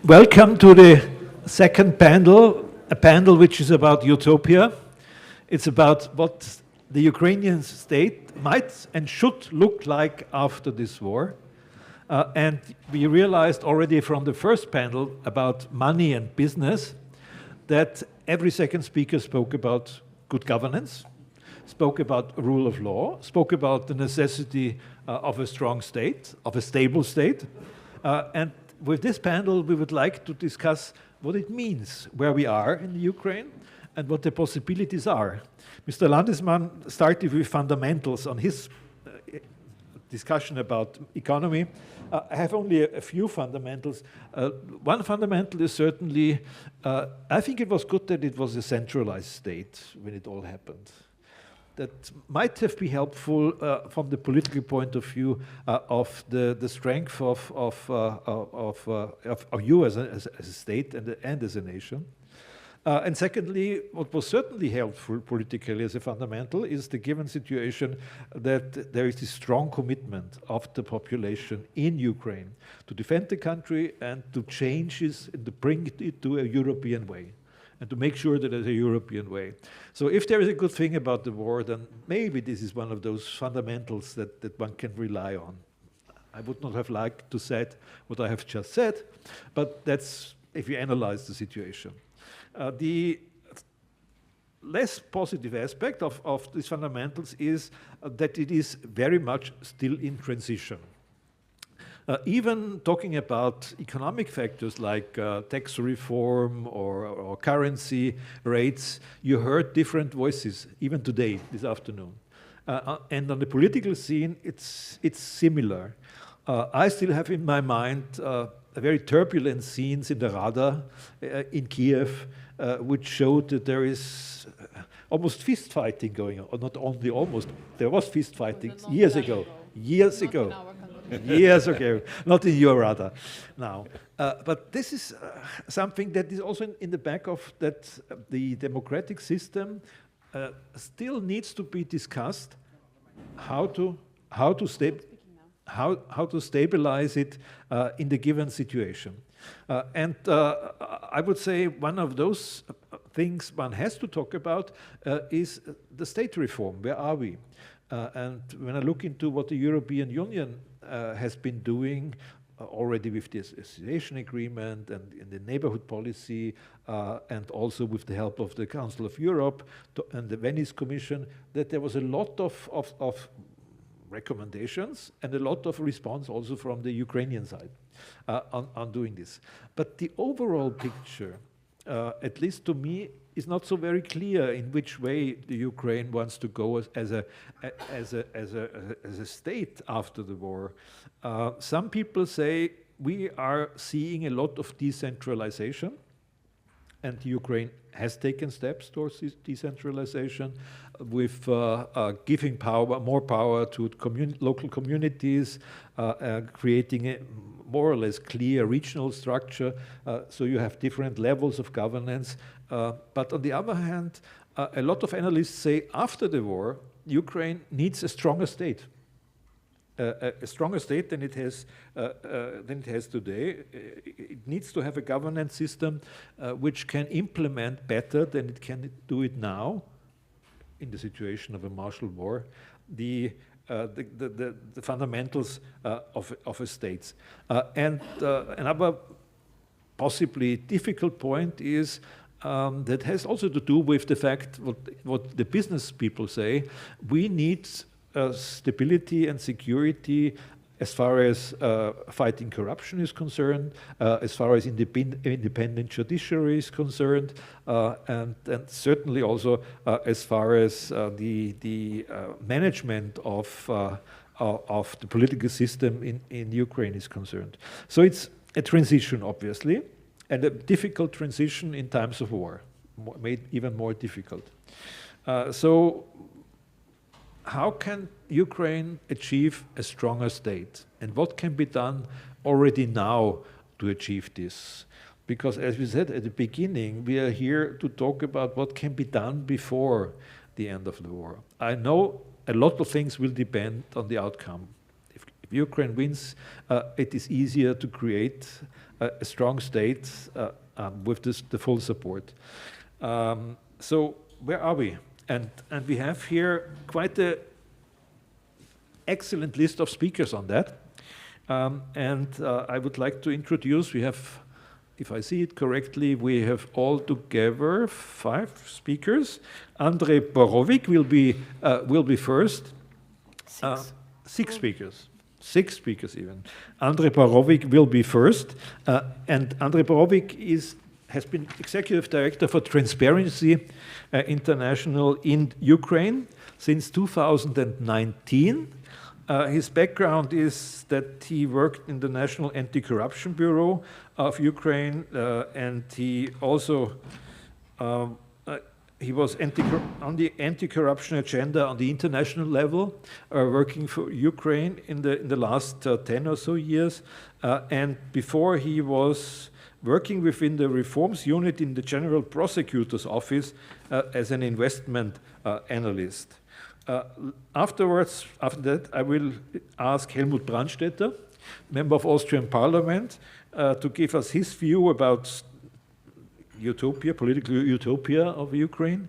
Welcome to the second panel, a panel which is about utopia. It's about what the Ukrainian state might and should look like after this war. And we realized already from the first panel about money and business that every second speaker spoke about good governance, spoke about rule of law, spoke about the necessity of a strong state, of a stable state. And with this panel, we would like to discuss what it means, where we are in Ukraine, and what the possibilities are. Mr. Landesmann started with fundamentals on his discussion about economy. I have only a few fundamentals. One fundamental is certainly, I think it was good that it was a centralized state when it all happened. That might have been helpful from the political point of view of the strength of you as a state and as a nation. And secondly, what was certainly helpful politically as a fundamental is the given situation that there is this strong commitment of the population in Ukraine to defend the country and to change it and to bring it to a European way, and to make sure that there's a European way. So if there is a good thing about the war, then maybe this is one of those fundamentals that one can rely on. I would not have liked to say what I have just said, but that's if you analyze the situation. The less positive aspect of these fundamentals is that it is very much still in transition. Even talking about economic factors like tax reform or currency rates, you heard different voices, even today, this afternoon. And on the political scene, it's similar. I still have in my mind very turbulent scenes in the Rada in Kiev, which showed that there is almost fist fighting going on, or not only almost, there was fist fighting years ago. Years ago, not in your Rada now. But this is something that is also in the back of that the democratic system still needs to be discussed, how to stabilize it in the given situation. And I would say one of those things one has to talk about is the state reform. Where are we? And when I look into what the European Union has been doing already with the association agreement and in the neighborhood policy, and also with the help of the Council of Europe and the Venice Commission, that there was a lot of recommendations and a lot of response also from the Ukrainian side on doing this. But the overall picture, at least to me, is not so very clear in which way the Ukraine wants to go as a state after the war. Some people say we are seeing a lot of decentralization, and Ukraine has taken steps towards this decentralization with giving more power to local communities, creating a more or less clear regional structure, so you have different levels of governance. But on the other hand, a lot of analysts say after the war, Ukraine needs a stronger state. A stronger state than it has today. It needs to have a governance system which can implement better than it can do it now, in the situation of a martial war, the fundamentals of a state. And another possibly difficult point is that has also to do with the fact what the business people say. We need stability and security as far as fighting corruption is concerned, as far as independent judiciary is concerned, and certainly also as far as the management of the political system in Ukraine is concerned. So it's a transition, obviously, and a difficult transition in times of war, made even more difficult. So how can Ukraine achieve a stronger state? And what can be done already now to achieve this? Because as we said at the beginning, we are here to talk about what can be done before the end of the war. I know a lot of things will depend on the outcome. If Ukraine wins, it is easier to create a strong state with the full support. So where are we? And we have here quite an excellent list of speakers on that. I would like to introduce, we have, if I see it correctly, we have all together 5 speakers. Andrii Borovyk will be first. 6 speakers. 6 speakers even. Andrii Borovyk will be first. And Andrii Borovyk has been Executive Director for Transparency International in Ukraine since 2019. His background is that he worked in the National Anti-Corruption Bureau of Ukraine, and he also he was on the anti-corruption agenda on the international level, working for Ukraine in the last 10 or so years. And before, he was working within the reforms unit in the General Prosecutor's Office as an investment analyst. After that, I will ask Helmut Brandstätter, member of Austrian Parliament, to give us his view about utopia, political utopia of Ukraine.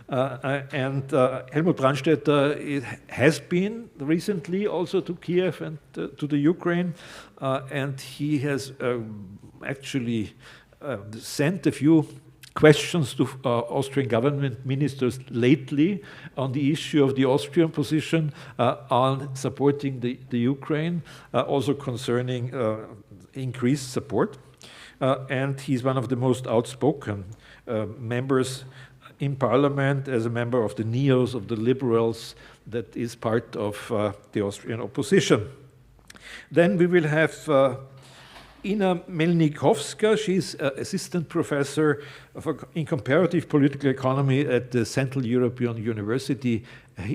Helmut Brandstätter has been recently also to Kiev and to the Ukraine, and he has actually sent a few questions to Austrian government ministers lately on the issue of the Austrian position on supporting the Ukraine, also concerning increased support. And he's one of the most outspoken members in parliament as a member of the NEOs, of the liberals, that is part of the Austrian opposition. Then we will have Ina Melnykovska. She's assistant professor in comparative political economy at the Central European University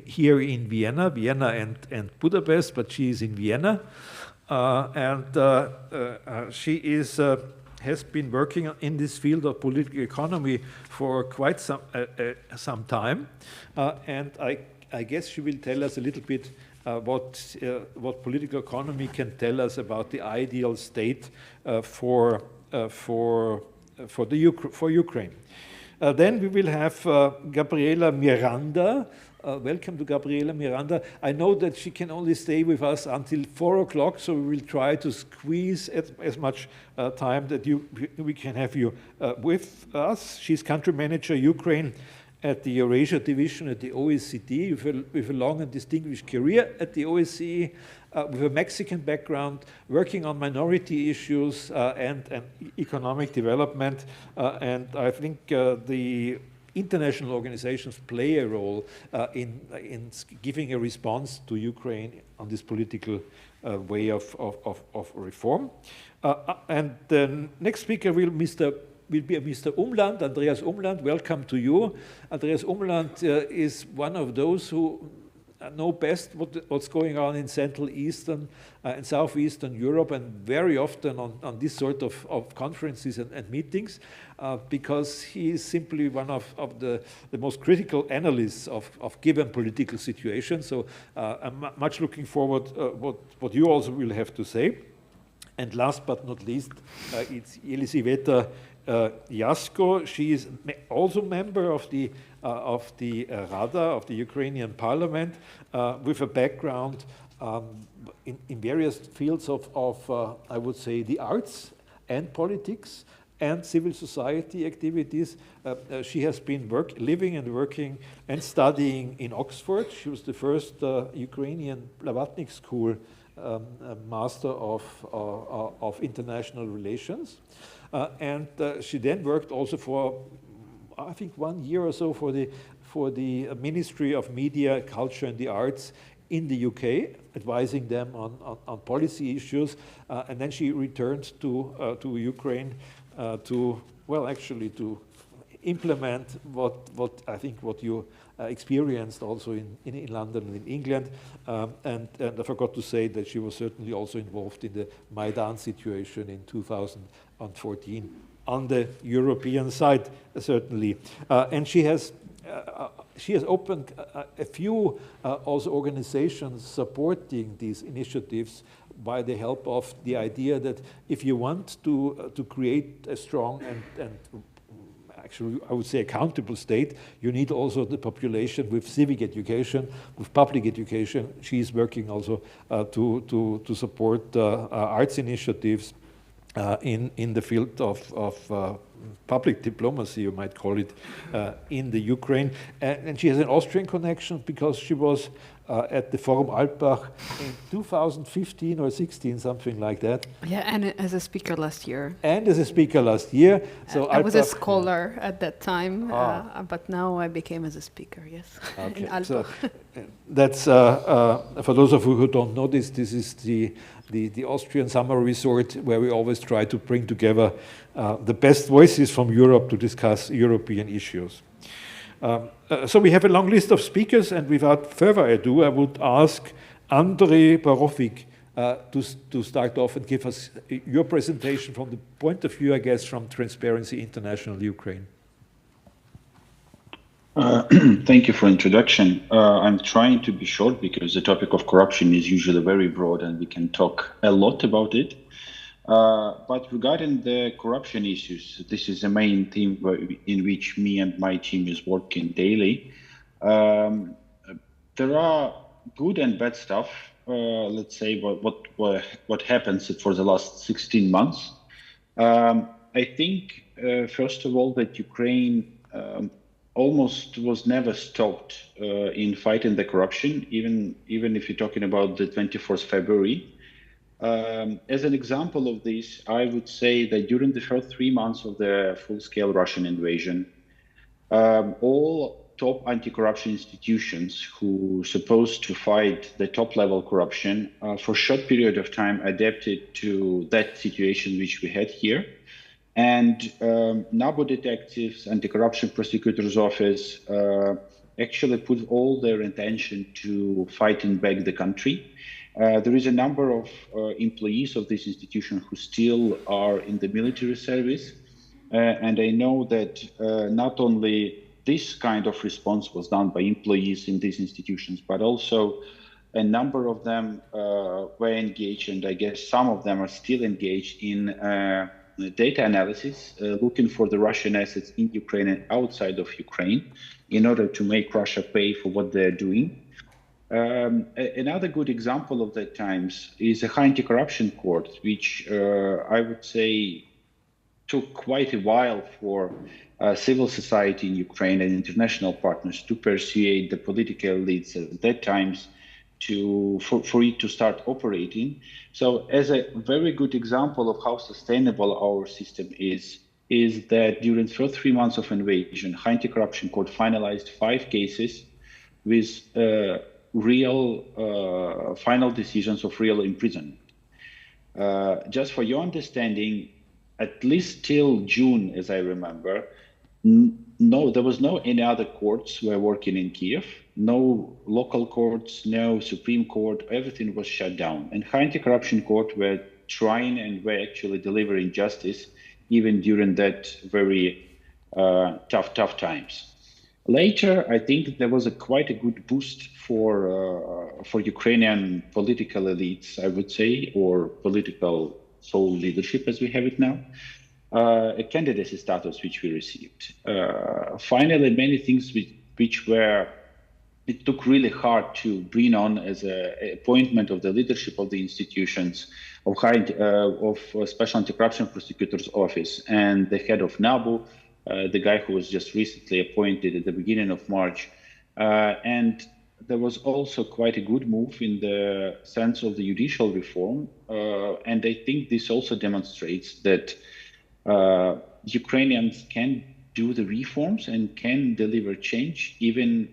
here in Vienna and Budapest, but she is in Vienna. She has been working in this field of political economy for quite some time. And I guess she will tell us a little bit what political economy can tell us about the ideal state for Ukraine. Then we will have Gabriela Miranda. Welcome to Gabriela Miranda. I know that she can only stay with us until 4 o'clock, so we will try to squeeze as much time that we can have you with us. She's country manager Ukraine at the Eurasia division at the OECD, with a long and distinguished career at the OSCE, with a Mexican background, working on minority issues and economic development. And I think the international organizations play a role in giving a response to Ukraine on this political way of reform. And the next speaker will be Mr. Umland, Andreas Umland. Welcome to you. Andreas Umland is one of those who know best what's going on in Central Eastern and Southeastern Europe, and very often on this sort of conferences and meetings, because he is simply one of the most critical analysts of given political situations. So I'm much looking forward what you also will have to say. And last but not least, it's Elizaveta Yasko. She is also member of the Rada, of the Ukrainian parliament, with a background in various fields of I would say, the arts and politics and civil society activities. She has been living and working and studying in Oxford. She was the first Ukrainian Blavatnik School Master of International Relations. And she then worked also for, I think, 1 year or so for the Ministry of Media, Culture and the Arts in the UK, advising them on policy issues. And then she returned to Ukraine to implement what I think what you experienced also in London and in England. And I forgot to say that she was certainly also involved in the Maidan situation in 2014 on the European side, certainly. And she has she has opened a few also organizations supporting these initiatives by the help of the idea that if you want to create a strong and actually I would say accountable state, you need also the population with civic education, with public education. She's working also to support arts initiatives in the field of public diplomacy, you might call it, in the Ukraine. And she has an Austrian connection because she was at the Forum Alpbach in 2015 or 16, something like that. Yeah, and as a speaker last year. And as a speaker last year. So I was a scholar at that time, but now I became as a speaker, yes. Okay. In Alpbach. So that's, for those of you who don't know this is the Austrian summer resort where we always try to bring together the best voices from Europe to discuss European issues. So we have a long list of speakers, and without further ado, I would ask Andrii Borovyk to start off and give us your presentation from the point of view, I guess, from Transparency International Ukraine. Thank you for introduction. I'm trying to be short because the topic of corruption is usually very broad and we can talk a lot about it. But regarding the corruption issues, this is the main theme in which me and my team is working daily. There are good and bad stuff. Let's say what happens for the last 16 months. I think first of all that Ukraine almost was never stopped in fighting the corruption, even if you're talking about the 24th February. As an example of this, I would say that during the first 3 months of the full-scale Russian invasion, all top anti-corruption institutions who supposed to fight the top-level corruption for a short period of time adapted to that situation which we had here. And NABU detectives, anti-corruption prosecutor's office, actually put all their intention to fighting back the country. There is a number of employees of this institution who still are in the military service. And I know that not only this kind of response was done by employees in these institutions, but also a number of them were engaged, and I guess some of them are still engaged in data analysis, looking for the Russian assets in Ukraine and outside of Ukraine in order to make Russia pay for what they're doing. Another good example of that times is a high anti-corruption court, which I would say took quite a while for civil society in Ukraine and international partners to persuade the political elites at that times for it to start operating. So as a very good example of how sustainable our system is that during the first 3 months of invasion, High Anti-Corruption Court finalized 5 cases with real final decisions of real imprisonment. Just for your understanding, at least till June, as I remember, no, there was no any other courts were working in Kiev, no local courts, no Supreme Court, everything was shut down. And High Anti-Corruption Court were trying and were actually delivering justice even during that very tough times. Later, I think there was quite a good boost for Ukrainian political elites, I would say, or political sole leadership as we have it now. A candidacy status which we received. Finally, many things which it took really hard to bring on as an appointment of the leadership of the institutions of Special Anti-Corruption Prosecutor's Office and the head of NABU, the guy who was just recently appointed at the beginning of March. And there was also quite a good move in the sense of the judicial reform. And I think this also demonstrates that Ukrainians can do the reforms and can deliver change, even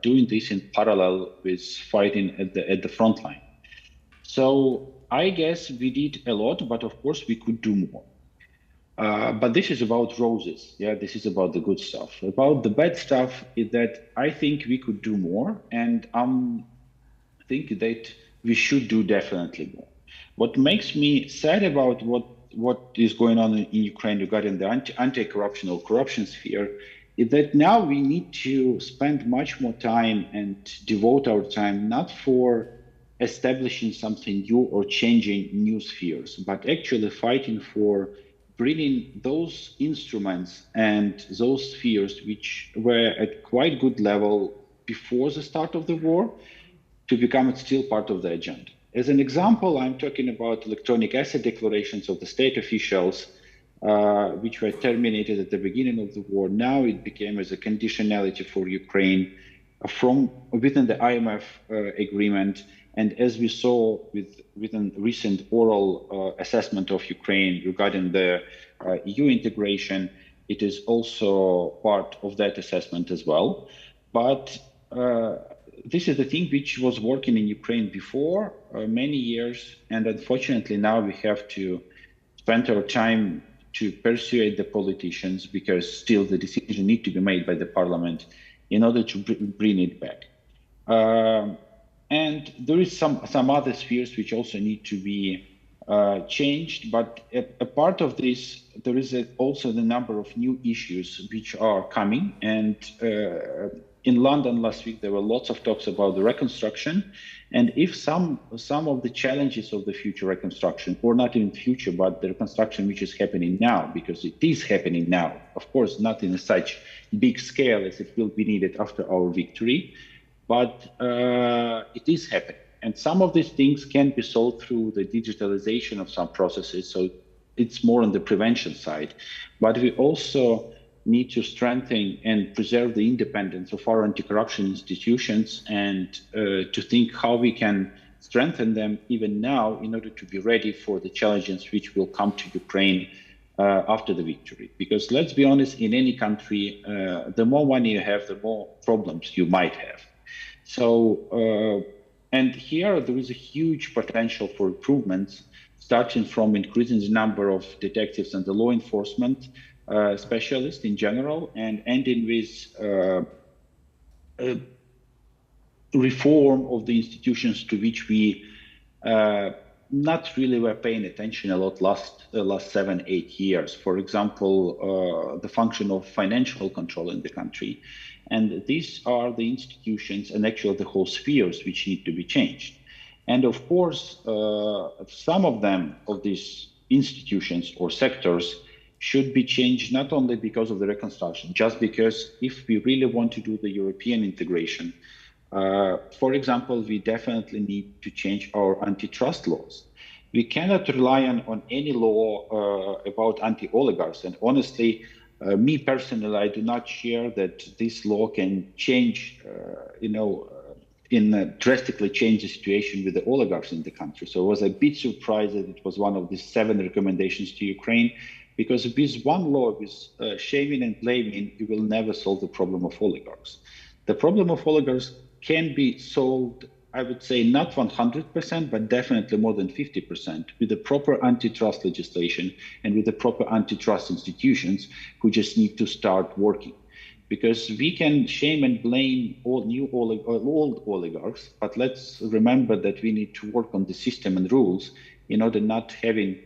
doing this in parallel with fighting at the front line. So I guess we did a lot, but of course we could do more. But this is about roses. Yeah, this is about the good stuff. About the bad stuff is that I think we could do more, and I think that we should do definitely more. What makes me sad about what is going on in Ukraine regarding the anti-corruption or corruption sphere that now we need to spend much more time and devote our time not for establishing something new or changing new spheres, but actually fighting for bringing those instruments and those spheres which were at quite good level before the start of the war to become still part of the agenda. As an example, I'm talking about electronic asset declarations of the state officials, which were terminated at the beginning of the war. Now it became as a conditionality for Ukraine from within the IMF agreement. And as we saw within recent oral assessment of Ukraine regarding the EU integration, it is also part of that assessment as well. But this is the thing which was working in Ukraine before many years. And unfortunately, now we have to spend our time to persuade the politicians, because still the decision needs to be made by the parliament in order to bring it back. And there is some other spheres which also need to be changed, but a part of this, there is also the number of new issues which are coming. And in London last week, there were lots of talks about the reconstruction. And if some of the challenges of the future reconstruction, or not even future, but the reconstruction which is happening now, because it is happening now, of course, not in such big scale as it will be needed after our victory, but it is happening. And some of these things can be solved through the digitalization of some processes. So it's more on the prevention side. But we also need to strengthen and preserve the independence of our anti-corruption institutions, and to think how we can strengthen them even now in order to be ready for the challenges which will come to Ukraine after the victory. Because let's be honest, in any country, the more money you have, the more problems you might have. So, and here there is a huge potential for improvements, starting from increasing the number of detectives and the law enforcement specialists in general, and ending with reform of the institutions to which we not really were paying attention a lot last 7-8 years. For example, the function of financial control in the country. And these are the institutions and actually the whole spheres which need to be changed. And of course, some of these institutions or sectors should be changed not only because of the reconstruction, just because if we really want to do the European integration, for example, we definitely need to change our antitrust laws. We cannot rely on any law about anti-oligarchs. And honestly, me personally, I do not share that this law can change, drastically change the situation with the oligarchs in the country. So I was a bit surprised that it was one of the 7 recommendations to Ukraine, because with one law, with shaming and blaming, you will never solve the problem of oligarchs. The problem of oligarchs can be solved, I would say, not 100%, but definitely more than 50% with the proper antitrust legislation and with the proper antitrust institutions who just need to start working. Because we can shame and blame all old oligarchs, but let's remember that we need to work on the system and rules in order not having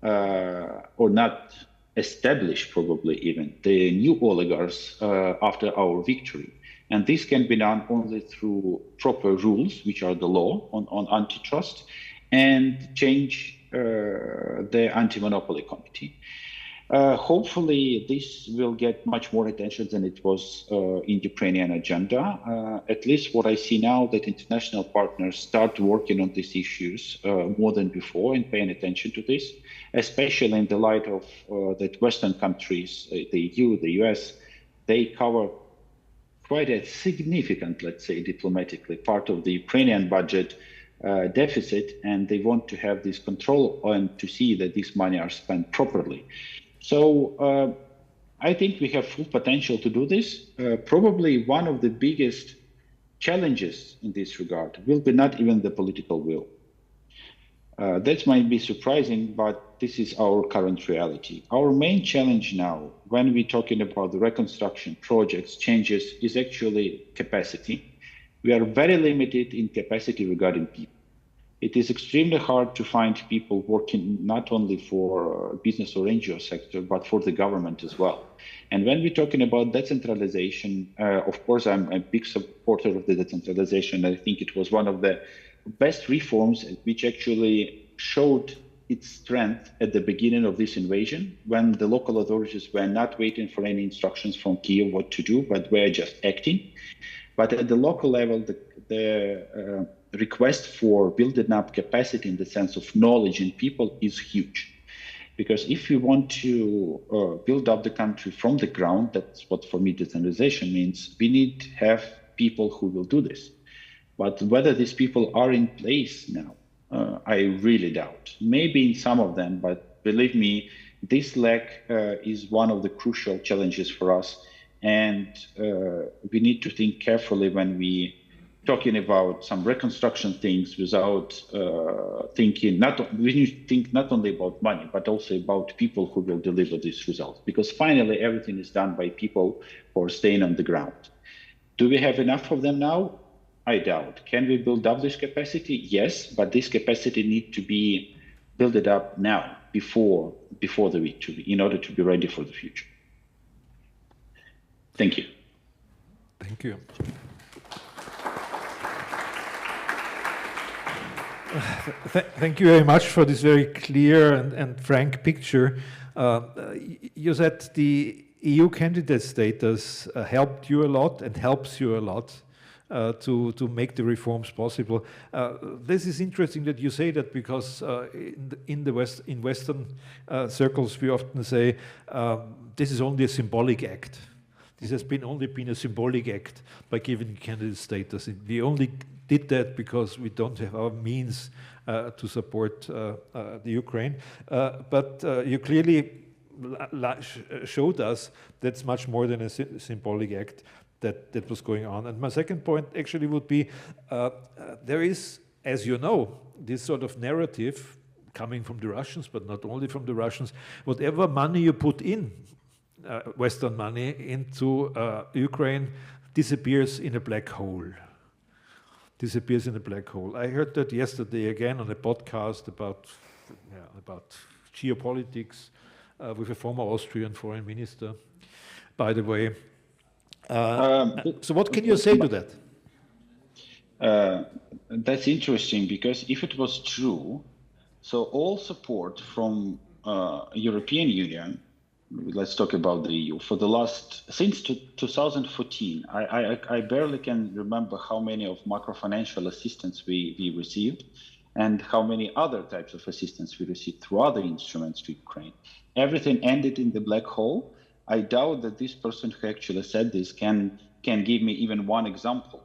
or not establish probably even the new oligarchs after our victory. And this can be done only through proper rules, which are the law on antitrust, and change the anti-monopoly committee. Hopefully, this will get much more attention than it was in Ukrainian agenda. At least what I see now, that international partners start working on these issues more than before and paying attention to this, especially in the light of that Western countries, the EU, the US, they cover quite a significant, let's say, diplomatically, part of the Ukrainian budget deficit, and they want to have this control and to see that this money are spent properly. So I think we have full potential to do this. Probably one of the biggest challenges in this regard will be not even the political will. That might be surprising, but this is our current reality. Our main challenge now, when we're talking about the reconstruction projects, changes, is actually capacity. We are very limited in capacity regarding people. it is extremely hard to find people working not only for business or NGO sector, but for the government as well. And when we're talking about decentralization, of course, I'm a big supporter of the decentralization. I think it was one of the best reforms which actually showed its strength at the beginning of this invasion, when the local authorities were not waiting for any instructions from Kiev what to do, but were just acting. But at the local level, the request for building up capacity in the sense of knowledge in people is huge. Because if you want to build up the country from the ground, that's what for me decentralization means, we need to have people who will do this. But whether these people are in place now, I really doubt. Maybe in some of them, but believe me, this lack is one of the crucial challenges for us. And we need to think carefully when we talking about some reconstruction things without thinking, we need to think not only about money, but also about people who will deliver these results. Because finally, everything is done by people who are staying on the ground. Do we have enough of them now? I doubt. Can we build up this capacity? Yes, but this capacity needs to be built up now, before the victory, in order to be ready for the future. Thank you. Thank you. Thank you very much for this very clear and frank picture. You said the EU candidate status helped you a lot and helps you a lot to make the reforms possible. This is interesting that you say that, because in Western circles we often say this is only a symbolic act. This has only been a symbolic act by giving candidate status. We only did that because we don't have our means to support the Ukraine. But you clearly showed us that's much more than a symbolic act that was going on. And my second point actually would be, there is, as you know, this sort of narrative coming from the Russians, but not only from the Russians, whatever money you put in, Western money, into Ukraine disappears in a black hole. Disappears in a black hole. I heard that yesterday again on a podcast about geopolitics with a former Austrian foreign minister, by the way. So what can you say to that? That's interesting, because if it was true, so all support from European Union, let's talk about the EU, for the since 2014, I barely can remember how many of macro-financial assistance we received and how many other types of assistance we received through other instruments to Ukraine. Everything ended in the black hole. I doubt that this person who actually said this can give me even one example.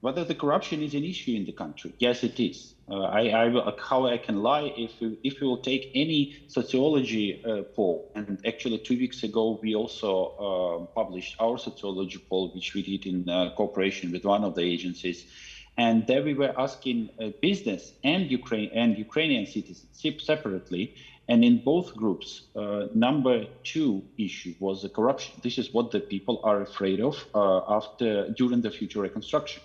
Whether the corruption is an issue in the country, yes, it is. How I can lie if we will take any sociology poll, and actually 2 weeks ago we also published our sociology poll, which we did in cooperation with one of the agencies, and there we were asking business and Ukrainian citizens separately, and in both groups, number 2 issue was the corruption. This is what the people are afraid of during the future reconstruction.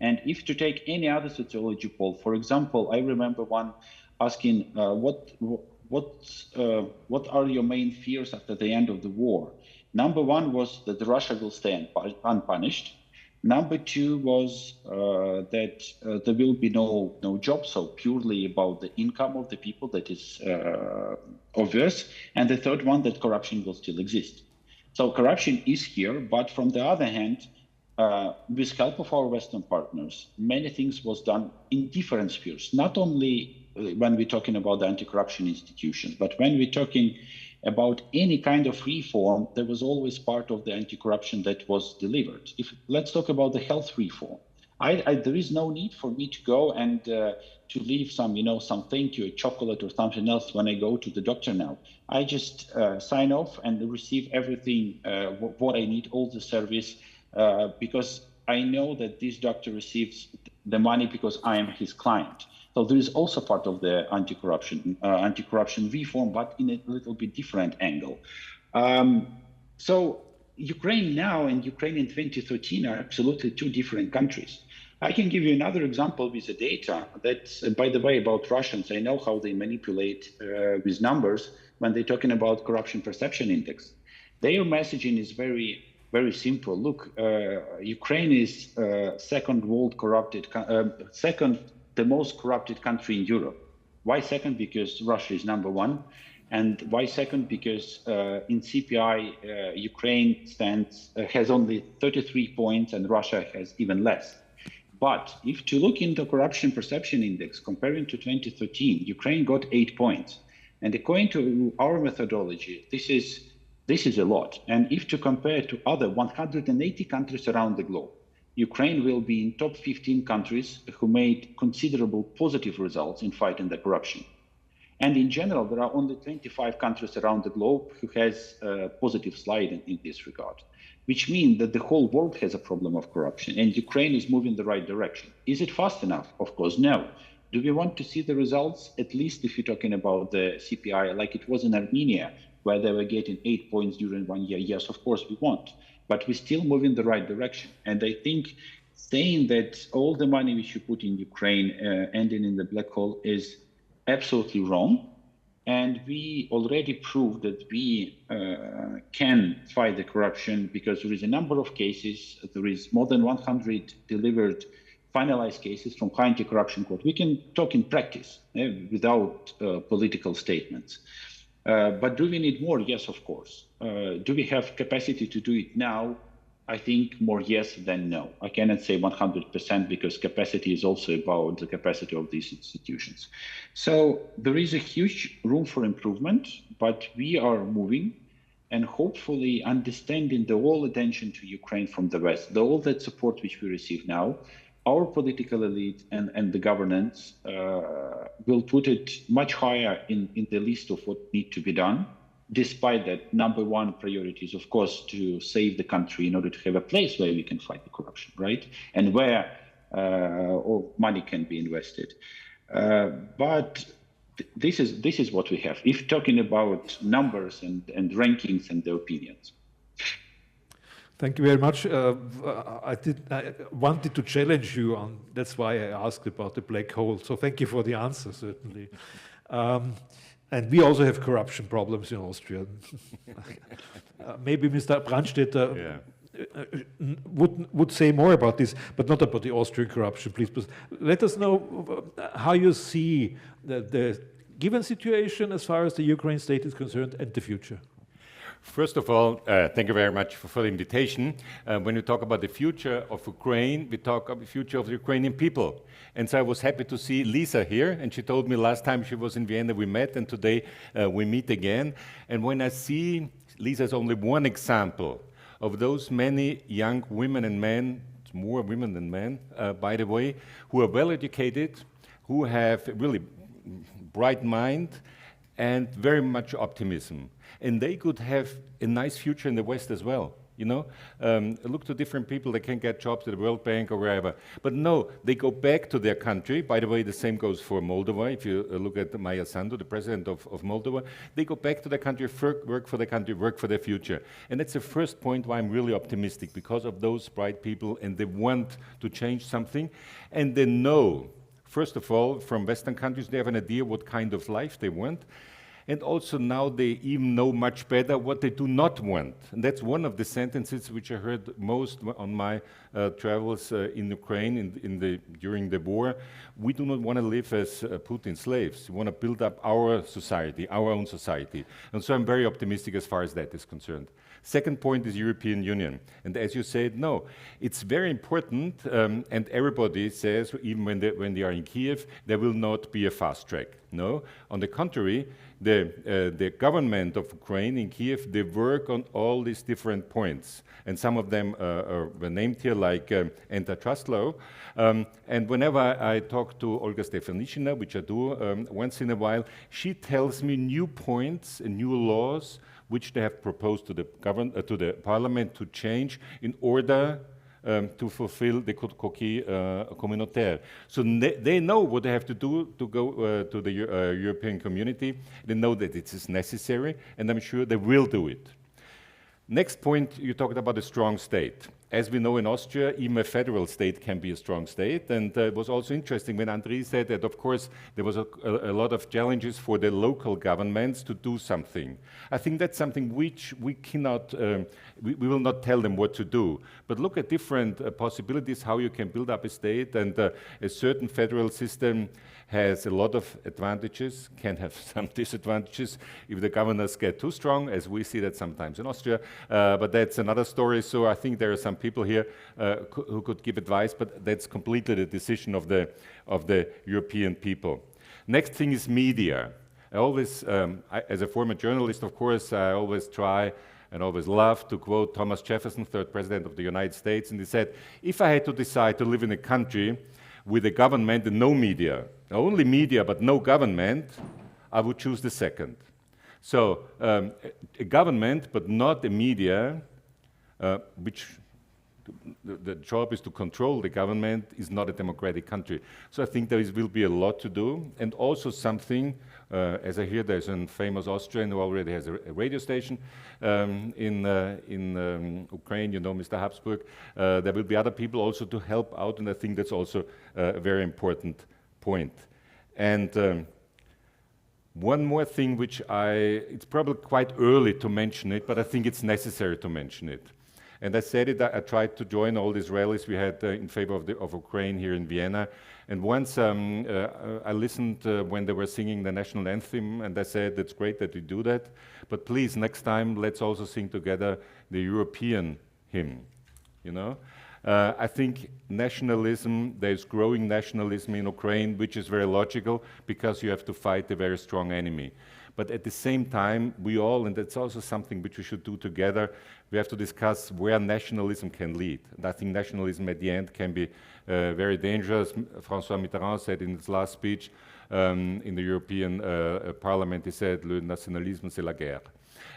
And if to take any other sociology poll, for example, I remember one asking, what are your main fears after the end of the war? Number 1 was that Russia will stay unpunished. Number 2 was that there will be no jobs, so purely about the income of the people, that is obvious. And the third one, that corruption will still exist. So corruption is here, but from the other hand, with help of our Western partners, many things was done in different spheres, not only when we're talking about the anti-corruption institutions, but when we're talking about any kind of reform, there was always part of the anti-corruption that was delivered. Let's talk about the health reform. There is no need for me to go and to leave some thank you, a chocolate or something else when I go to the doctor now. I just sign off and receive everything, what I need, all the service, because I know that this doctor receives the money because I am his client. So there is also part of the anti-corruption reform, but in a little bit different angle. So Ukraine now and Ukraine in 2013 are absolutely 2 different countries. I can give you another example with the data. That's, by the way, about Russians. I know how they manipulate with numbers when they're talking about corruption perception index. Their messaging is very, very simple. Look, Ukraine is second the most corrupted country in Europe. Why second? Because Russia is number one. And why second? Because in CPI, Ukraine has only 33 points and Russia has even less. But if to look into corruption perception index, comparing to 2013, Ukraine got 8 points. And according to our methodology, this is a lot. And if to compare to other 180 countries around the globe, Ukraine will be in top 15 countries who made considerable positive results in fighting the corruption. And in general, there are only 25 countries around the globe who has a positive slide in this regard, which means that the whole world has a problem of corruption and Ukraine is moving the right direction. Is it fast enough? Of course, no. Do we want to see the results, at least if you're talking about the CPI, like it was in Armenia, where they were getting 8 points during 1 year? Yes, of course we want, but we still move in the right direction. And I think saying that all the money which you put in Ukraine ending in the black hole is absolutely wrong. And we already proved that we can fight the corruption because there is a number of cases. There is more than 100 delivered finalized cases from high anti-corruption court. We can talk in practice without political statements. But do we need more? Yes, of course. Do we have capacity to do it now? I think more yes than no. I cannot say 100% because capacity is also about the capacity of these institutions. So there is a huge room for improvement, but we are moving and hopefully understanding the whole attention to Ukraine from the West, all that support which we receive now, our political elite and the governance will put it much higher in the list of what needs to be done. Despite that, number one priority is, of course, to save the country in order to have a place where we can fight the corruption, right? And where all money can be invested. But this is what we have. If talking about numbers and rankings and the opinions. Thank you very much. I wanted to challenge you on, that's why I asked about the black hole. So thank you for the answer, certainly. And we also have corruption problems in Austria. Maybe Mr. Brandstätter would say more about this, but not about the Austrian corruption, please. But let us know how you see the given situation as far as the Ukraine state is concerned and the future. First of all, thank you very much for the invitation. When we talk about the future of Ukraine, we talk about the future of the Ukrainian people. And so I was happy to see Lisa here, and she told me last time she was in Vienna we met, and today we meet again. And when I see Lisa is only one example of those many young women and men, more women than men, by the way, who are well educated, who have really bright mind and very much optimism. And they could have a nice future in the West as well. You know, look to different people that can get jobs at the World Bank or wherever. But no, they go back to their country. By the way, the same goes for Moldova. If you look at Maya Sandu, the president of Moldova, they go back to their country, work for their country, work for their future. And that's the first point why I'm really optimistic, because of those bright people, and they want to change something. And they know, first of all, from Western countries, they have an idea what kind of life they want. And also now they even know much better what they do not want. And that's one of the sentences which I heard most on my travels in Ukraine during the war. We do not want to live as Putin's slaves. We want to build up our society, our own society. And so I'm very optimistic as far as that is concerned. Second point is European Union. And as you said, no, it's very important, and everybody says, even when they are in Kiev, there will not be a fast track. No, on the contrary, the government of Ukraine in Kiev, they work on all these different points. And some of them were named here, like antitrust law. And whenever I talk to Olga Stefanishina, which I do once in a while, she tells me new points and new laws which they have proposed to the parliament to change in order to fulfill the coquille communautaire. So they know what they have to do to go to the European community. They know that it is necessary, and I'm sure they will do it. Next point, you talked about a strong state. as we know in Austria, even a federal state can be a strong state. And it was also interesting when Andrii said that, of course, there was a lot of challenges for the local governments to do something. I think that's something which we cannot, we will not tell them what to do. But look at different possibilities, how you can build up a state, and a certain federal system has a lot of advantages, can have some disadvantages if the governors get too strong, as we see that sometimes in Austria, but that's another story. So I think there are some people here who could give advice, but that's completely the decision of the European people. Next thing is media. I always, as a former journalist, of course, I always try and always love to quote Thomas Jefferson, third president of the United States, and he said, if I had to decide to live in a country with a government and no media, only media but no government, I would choose the second. So a government but not a media, which the job is to control the government, is not a democratic country. So I think there will be a lot to do, and also something, as I hear there's a famous Austrian who already has a radio station in Ukraine, you know, Mr. Habsburg. There will be other people also to help out, and I think that's also a very important point. And one more thing which it's probably quite early to mention it, but I think it's necessary to mention it. And I said it, I tried to join all these rallies we had in favor of Ukraine here in Vienna. And once I listened when they were singing the national anthem, and I said, it's great that we do that, but please, next time, let's also sing together the European hymn, you know? I think nationalism, there's growing nationalism in Ukraine, which is very logical, because you have to fight a very strong enemy. But at the same time, we all, and that's also something which we should do together, we have to discuss where nationalism can lead. And I think nationalism at the end can be very dangerous. François Mitterrand said in his last speech in the European Parliament, he said, le nationalisme c'est la guerre.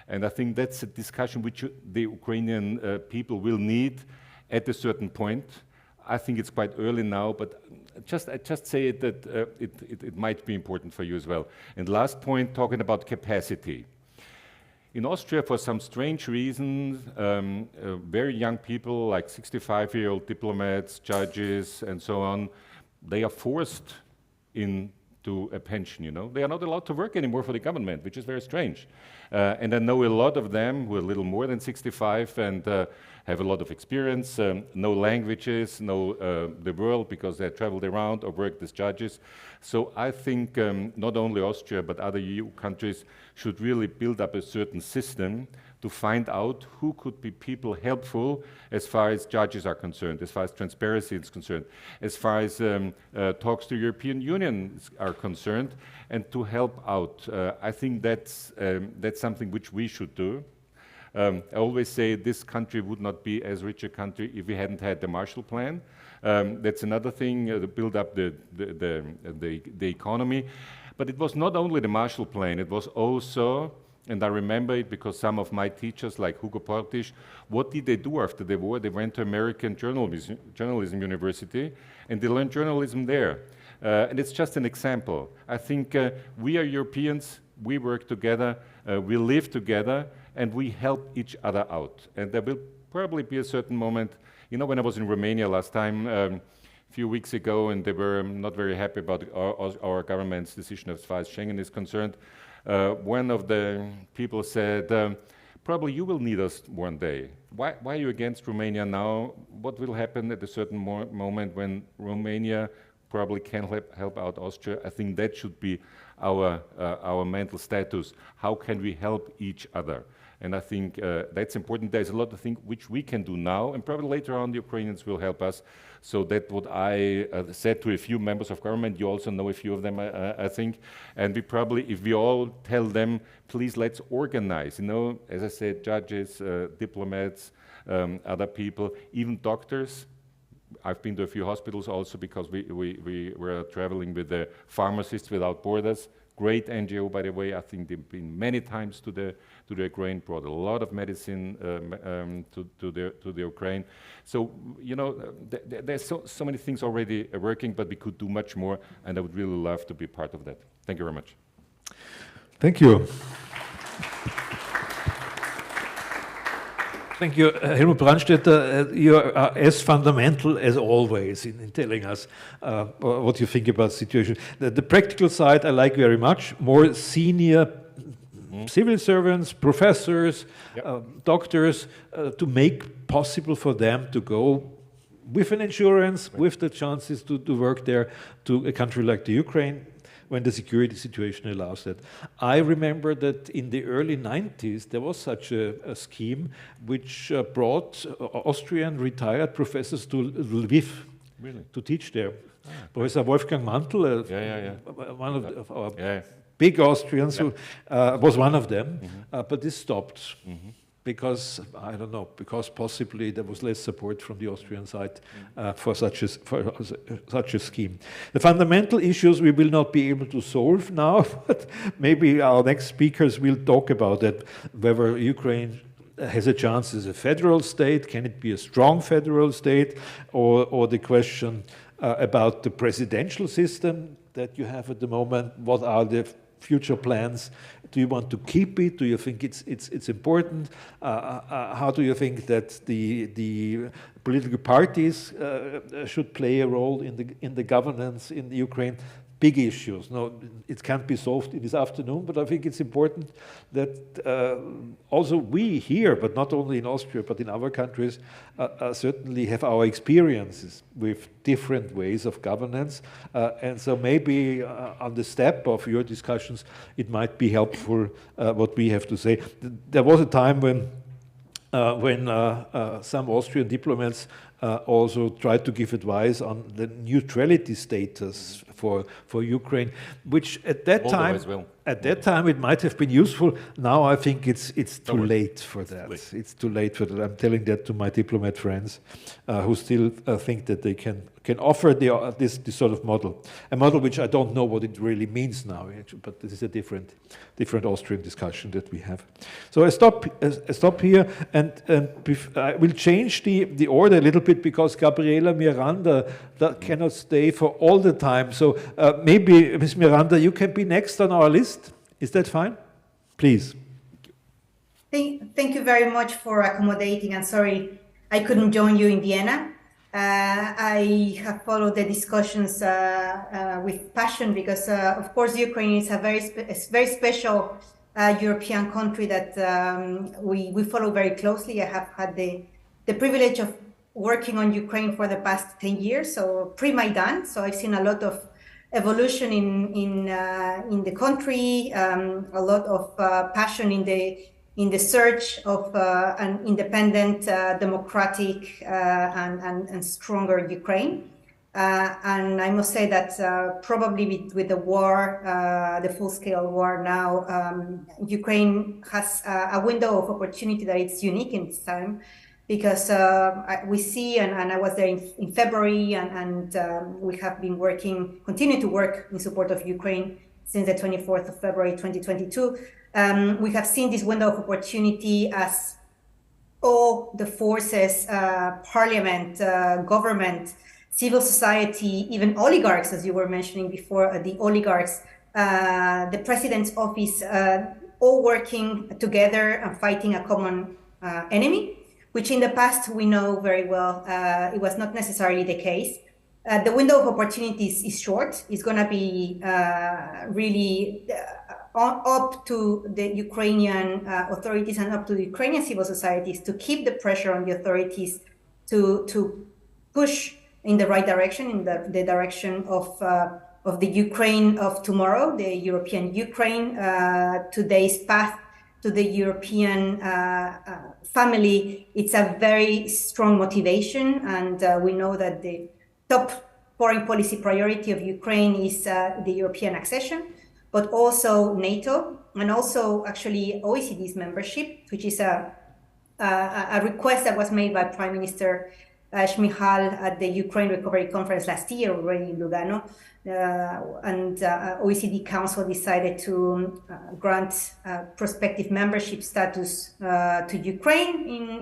And I think that's a discussion which the Ukrainian people will need at a certain point. I think it's quite early now, but I just say it that it might be important for you as well. And last point, talking about capacity. In Austria, for some strange reasons, very young people, like 65-year-old diplomats, judges, and so on, they are forced into a pension, you know. They are not allowed to work anymore for the government, which is very strange. And I know a lot of them who are a little more than 65 and have a lot of experience, know languages, know the world because they traveled around or worked as judges. So I think not only Austria but other EU countries should really build up a certain system to find out who could be people helpful as far as judges are concerned, as far as transparency is concerned, as far as talks to European Union are concerned, and to help out. I think that's something which we should do. I always say this country would not be as rich a country if we hadn't had the Marshall Plan. That's another thing, to build up the economy. But it was not only the Marshall Plan, it was also, and I remember it because some of my teachers, like Hugo Portisch, what did they do after the war? They went to American Journalism University, and they learned journalism there. And it's just an example. I think we are Europeans, we work together, we live together, and we help each other out. And there will probably be a certain moment, you know, when I was in Romania last time, a few weeks ago, and they were not very happy about our government's decision as far as Schengen is concerned, one of the people said, probably you will need us one day. Why are you against Romania now? What will happen at a certain moment when Romania probably can help out Austria? I think that should be our mental status. How can we help each other? And I think that's important. There's a lot of things which we can do now, and probably later on the Ukrainians will help us. So that's what I said to a few members of government. You also know a few of them, I think. And we probably, if we all tell them, please let's organize, you know, as I said, judges, diplomats, other people, even doctors. I've been to a few hospitals also because we were traveling with the Pharmacists Without Borders. Great NGO, by the way. I think they've been many times to the Ukraine, brought a lot of medicine to the Ukraine. So, you know, there's so many things already working, but we could do much more, and I would really love to be part of that. Thank you very much. Thank you. Thank you, Helmut Brandstätter. You are as fundamental as always in telling us what you think about the situation. The practical side I like very much, more senior civil servants, professors, doctors, to make possible for them to go with an insurance, with the chances to work there, to a country like the Ukraine, when the security situation allows that. I remember that in the early 90s, there was such a scheme which brought Austrian retired professors to Lviv to teach there. Professor Wolfgang Mantel, one of our big Austrians, who was one of them, but this stopped. Because, I don't know, because possibly there was less support from the Austrian side for such a scheme. The fundamental issues we will not be able to solve now, but maybe our next speakers will talk about that, whether Ukraine has a chance as a federal state, can it be a strong federal state, or the question about the presidential system that you have at the moment, what are the future plans? Do you want to keep it? Do you think it's important? How do you think that the political parties should play a role in the governance in the Ukraine? Big issues. No, it can't be solved in this afternoon, but I think it's important that also we here, but not only in Austria, but in other countries, certainly have our experiences with different ways of governance. And so maybe on the step of your discussions, it might be helpful what we have to say. There was a time when some Austrian diplomats also tried to give advice on the neutrality status for Ukraine, which at that time it might have been useful. Now I think it's too late for that. It's too late for that. I'm telling that to my diplomat friends who still think that they can offer this sort of model, a model which I don't know what it really means now, but this is a different Austrian discussion that we have. So I stop here, and I will change the order a little bit because Gabriela Miranda cannot stay for all the time. So maybe, Ms. Miranda, you can be next on our list. Is that fine? Please. Thank you very much for accommodating, and sorry I couldn't join you in Vienna. I have followed the discussions with passion because, of course, Ukraine is a very special European country that we follow very closely. I have had the privilege of working on Ukraine for the past 10 years, so pre-Maidan. So I've seen a lot of evolution in the country, a lot of passion in the search of an independent, democratic, and stronger Ukraine. And I must say that probably with the war, the full-scale war now, Ukraine has a window of opportunity that it's unique in its time, because we see, and I was there in February, and we have been continue to work in support of Ukraine since the 24th of February 2022. We have seen this window of opportunity as all the forces, parliament, government, civil society, even oligarchs, as you were mentioning before, the oligarchs, the president's office, all working together and fighting a common enemy, which in the past we know very well it was not necessarily the case. The window of opportunities is short. It's going to be really up to the Ukrainian authorities and up to the Ukrainian civil societies to keep the pressure on the authorities to push in the right direction, in the direction of the Ukraine of tomorrow, the European Ukraine, today's path to the European family. It's a very strong motivation, and we know that the top foreign policy priority of Ukraine is the European accession, but also NATO, and also actually OECD's membership, which is a request that was made by Prime Minister Shmyhal at the Ukraine Recovery Conference last year, already in Lugano, and OECD Council decided to grant prospective membership status to Ukraine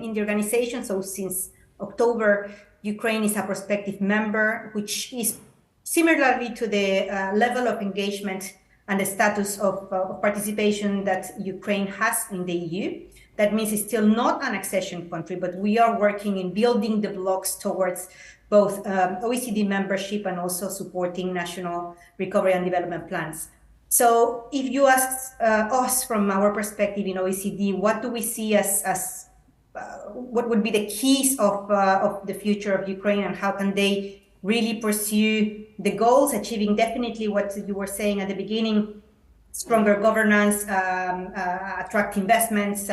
in the organization. So since October, Ukraine is a prospective member, which is similarly to the level of engagement and the status of participation that Ukraine has in the EU. That means it's still not an accession country, but we are working in building the blocks towards both OECD membership and also supporting national recovery and development plans. So if you ask us from our perspective in OECD, what do we see as what would be the keys of the future of Ukraine, and how can they really pursue the goals, achieving definitely what you were saying at the beginning, stronger governance, attract investments,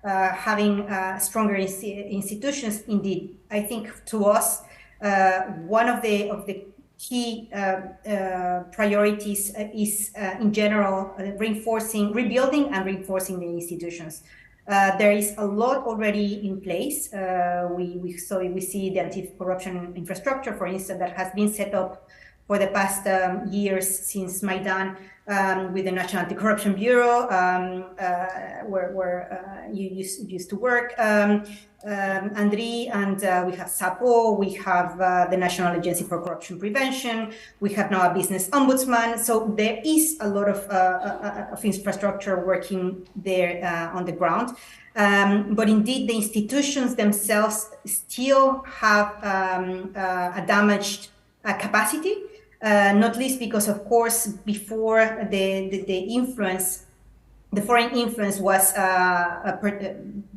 having stronger institutions. Indeed, I think to us, one of the key priorities is in general rebuilding and reinforcing the institutions. There is a lot already in place. We see the anti-corruption infrastructure, for instance, that has been set up for the past years since Maidan, with the National Anti-Corruption Bureau, where you used to work, Andrii, and we have SAPO, we have the National Agency for Corruption Prevention, we have now a business ombudsman. So there is a lot of infrastructure working there on the ground. But indeed, the institutions themselves still have a damaged capacity. Not least because, of course, before the foreign influence was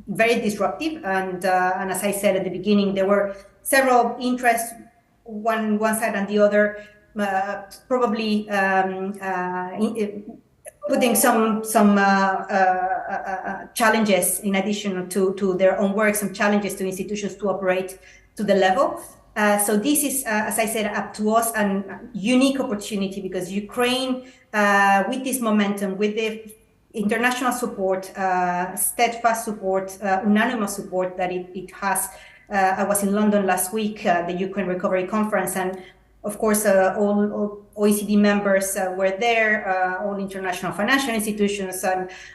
very disruptive, and as I said at the beginning, there were several interests, one side and the other, probably putting some challenges in addition to their own work, some challenges to institutions to operate to the level. So this is, as I said, up to us, a unique opportunity, because Ukraine, with this momentum, with the international support, steadfast support, unanimous support that it has. I was in London last week, the Ukraine Recovery Conference, and of course, all OECD members were there, all international financial institutions,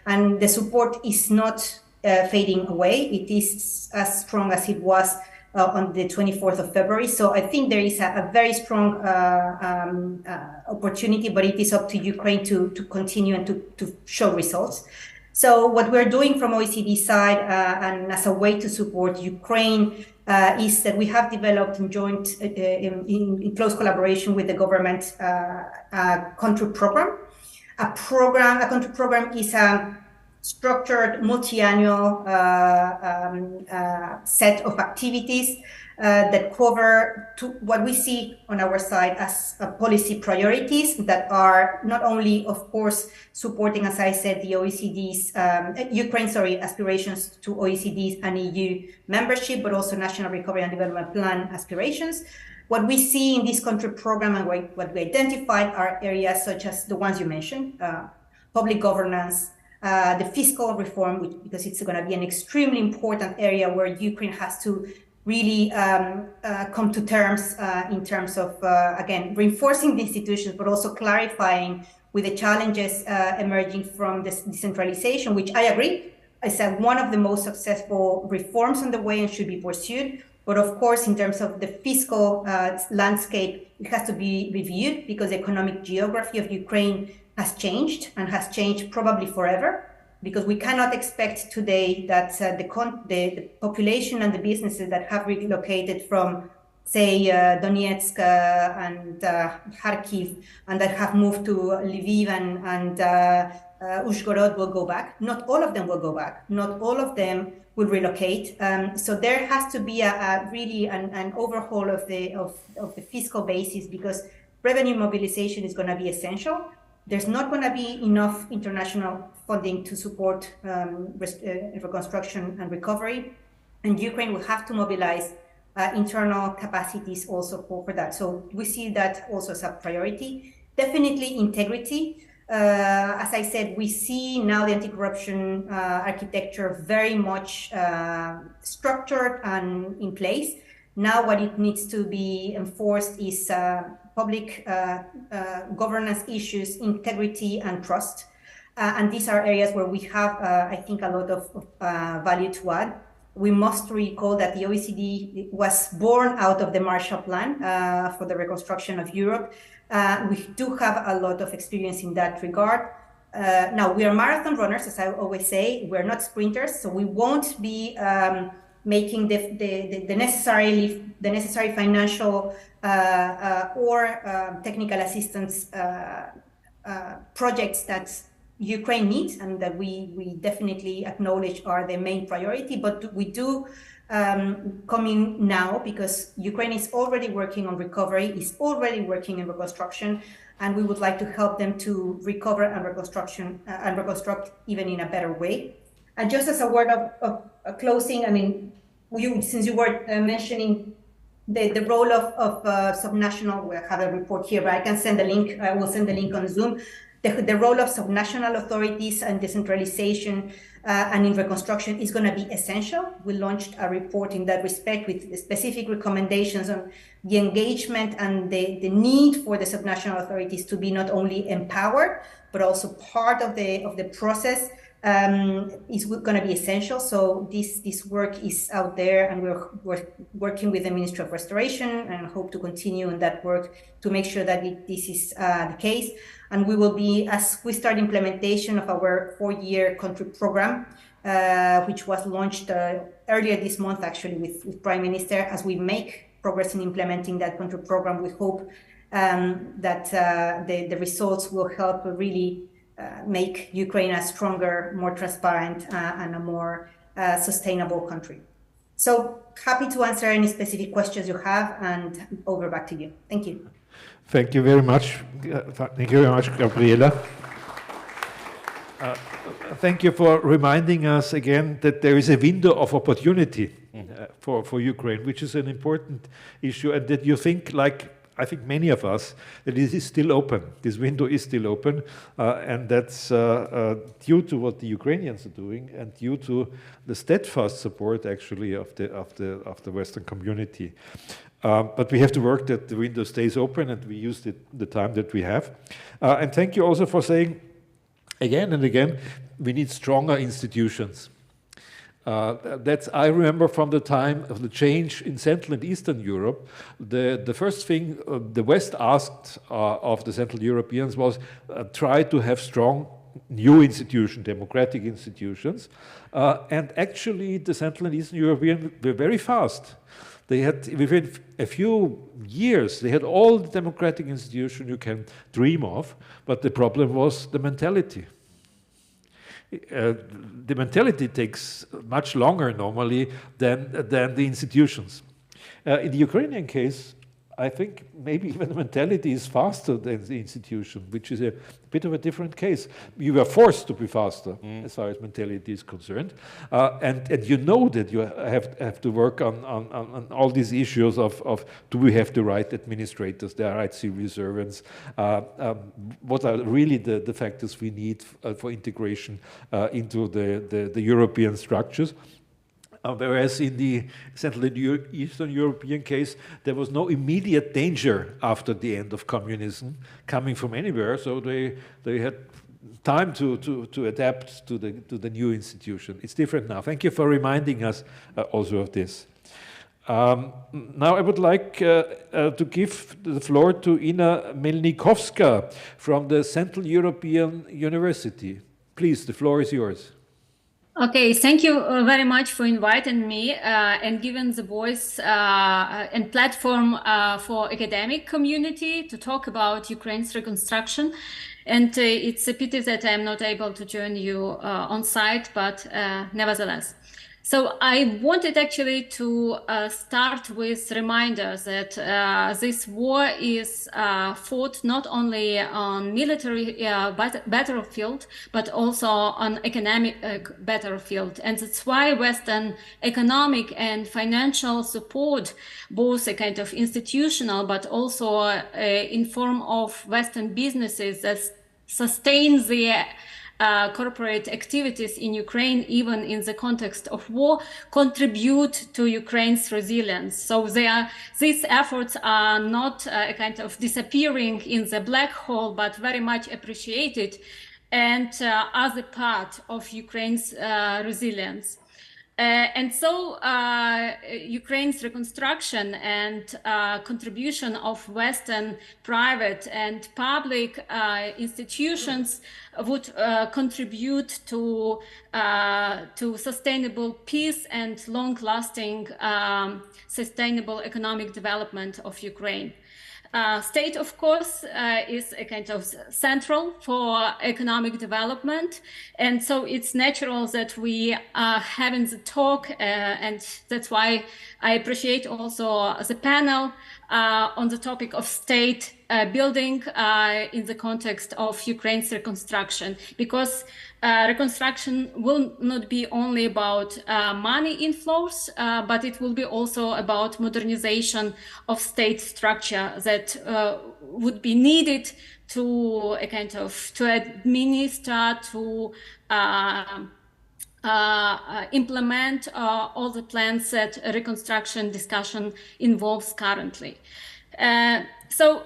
and the support is not fading away. It is as strong as it was on the 24th of February. So I think there is a very strong opportunity, but it is up to Ukraine to continue and to show results. So what we're doing from OECD side, and as a way to support Ukraine, is that we have developed in joint, in close collaboration with the government, a country program. A country program is a structured multi-annual set of activities that cover what we see on our side as policy priorities that are not only, of course, supporting, as I said, the OECD's, Ukraine's aspirations to OECD's and EU membership, but also National Recovery and Development Plan aspirations. What we see in this country program and what we identified are areas such as the ones you mentioned, public governance, the fiscal reform, because it's going to be an extremely important area where Ukraine has to really come to terms in terms of, again, reinforcing the institutions, but also clarifying with the challenges emerging from this decentralization, which I agree is one of the most successful reforms on the way and should be pursued. But of course, in terms of the fiscal landscape, it has to be reviewed because the economic geography of Ukraine has changed and has changed probably forever, because we cannot expect today that the population and the businesses that have relocated from, say, Donetsk and Kharkiv, and that have moved to Lviv and Uzhhorod will go back. Not all of them will go back. Not all of them will relocate. So there has to be really an overhaul of the fiscal basis, because revenue mobilization is going to be essential. There's not going to be enough international funding to support reconstruction and recovery, and Ukraine will have to mobilize internal capacities also for that. So we see that also as a priority. Definitely integrity. As I said, we see now the anti-corruption architecture very much structured and in place. Now what it needs to be enforced is public governance issues, integrity and trust. And these are areas where we have, I think, a lot of value to add. We must recall that the OECD was born out of the Marshall Plan for the reconstruction of Europe. We do have a lot of experience in that regard. Now, we are marathon runners, as I always say. We're not sprinters, so we won't be making the necessary financial or technical assistance projects that Ukraine needs and that we definitely acknowledge are the main priority. But we do come in now because Ukraine is already working on recovery, is already working in reconstruction, and we would like to help them to recover and reconstruct even in a better way. And just as a word of closing, I mean, since you were mentioning the role of subnational, we have a report here, but I can send the link. I will send the link on Zoom. The role of subnational authorities and decentralization and in reconstruction is going to be essential. We launched a report in that respect with specific recommendations on the engagement and the need for the subnational authorities to be not only empowered, but also part of the process is going to be essential. So this work is out there, and we're working with the Ministry of Restoration and hope to continue in that work to make sure that this is the case. And we will be, as we start implementation of our 4-year country program, which was launched earlier this month, actually, with Prime Minister, as we make progress in implementing that country program, we hope that the results will help really make Ukraine a stronger, more transparent, and a more sustainable country. So happy to answer any specific questions you have, and over back to you. Thank you. Thank you very much. Thank you very much, Gabriela. Thank you for reminding us again that there is a window of opportunity for Ukraine, which is an important issue, and that you think, like I think many of us, that it is still open. This window is still open, and that's due to what the Ukrainians are doing and due to the steadfast support, actually, of the Western community. But we have to work that the window stays open, and we use the time that we have. And thank you also for saying, again and again, we need stronger institutions. I remember from the time of the change in Central and Eastern Europe, the first thing the West asked of the Central Europeans was try to have strong new institutions, democratic institutions. And actually, the Central and Eastern Europeans were very fast. They had, within a few years, they had all the democratic institutions you can dream of, but the problem was the mentality. The mentality takes much longer normally than the institutions. In the Ukrainian case, I think maybe even the mentality is faster than the institution, which is a bit of a different case. You were forced to be faster as far as mentality is concerned. And you know that you have to work on all these issues of do we have the right administrators, the right civil servants, what are really the factors we need for integration into the European structures. Whereas in the Central and Eastern European case, there was no immediate danger after the end of communism coming from anywhere, so they had time to adapt to the new institution. It's different now. Thank you for reminding us also of this. Now I would like to give the floor to Ina Melnykovska from the Central European University. Please, the floor is yours. Okay, thank you very much for inviting me and giving the voice and platform for academic community to talk about Ukraine's reconstruction. And it's a pity that I'm not able to join you on site, but nevertheless. So I wanted actually to start with reminders that this war is fought not only on military battlefield, but also on economic battlefield. And that's why Western economic and financial support, both a kind of institutional, but also in form of Western businesses that sustain the corporate activities in Ukraine, even in the context of war, contribute to Ukraine's resilience. So these efforts are not a kind of disappearing in the black hole, but very much appreciated and as a part of Ukraine's resilience. And so Ukraine's reconstruction and contribution of Western private and public institutions would contribute to sustainable peace and long-lasting sustainable economic development of Ukraine. State, of course, is a kind of central for economic development. And so it's natural that we are having the talk, and that's why I appreciate also the panel on the topic of state building in the context of Ukraine's reconstruction, because reconstruction will not be only about money inflows, but it will be also about modernization of state structure that would be needed to to administer, to implement all the plans that reconstruction discussion involves currently. So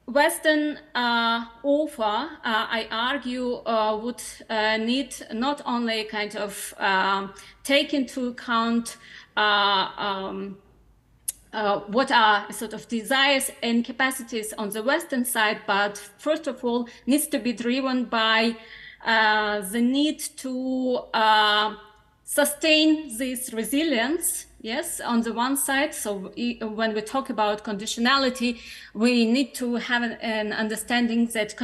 Western offer, I argue, would need not only take into account what are sort of desires and capacities on the Western side, but first of all needs to be driven by the need to sustain this resilience, yes, on the one side. So when we talk about conditionality, we need to have an understanding that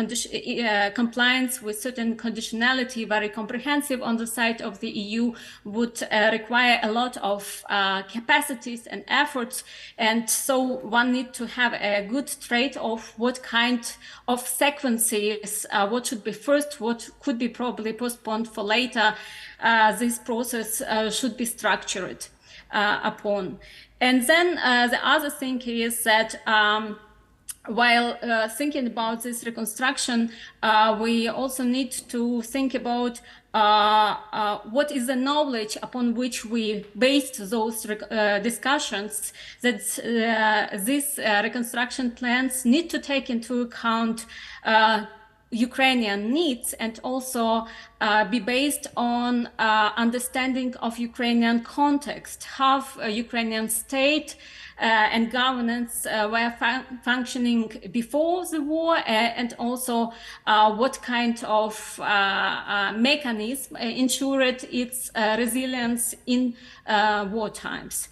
compliance with certain conditionality, very comprehensive on the side of the EU, would require a lot of capacities and efforts. And so one need to have a good trade-off, what kind of sequences, what should be first, what could be probably postponed for later. This process should be structured upon. And then the other thing is that while thinking about this reconstruction, we also need to think about what is the knowledge upon which we based those discussions, that these reconstruction plans need to take into account Ukrainian needs and also be based on understanding of Ukrainian context, how Ukrainian state and governance were functioning before the war, and also what kind of mechanism ensured its resilience in war times.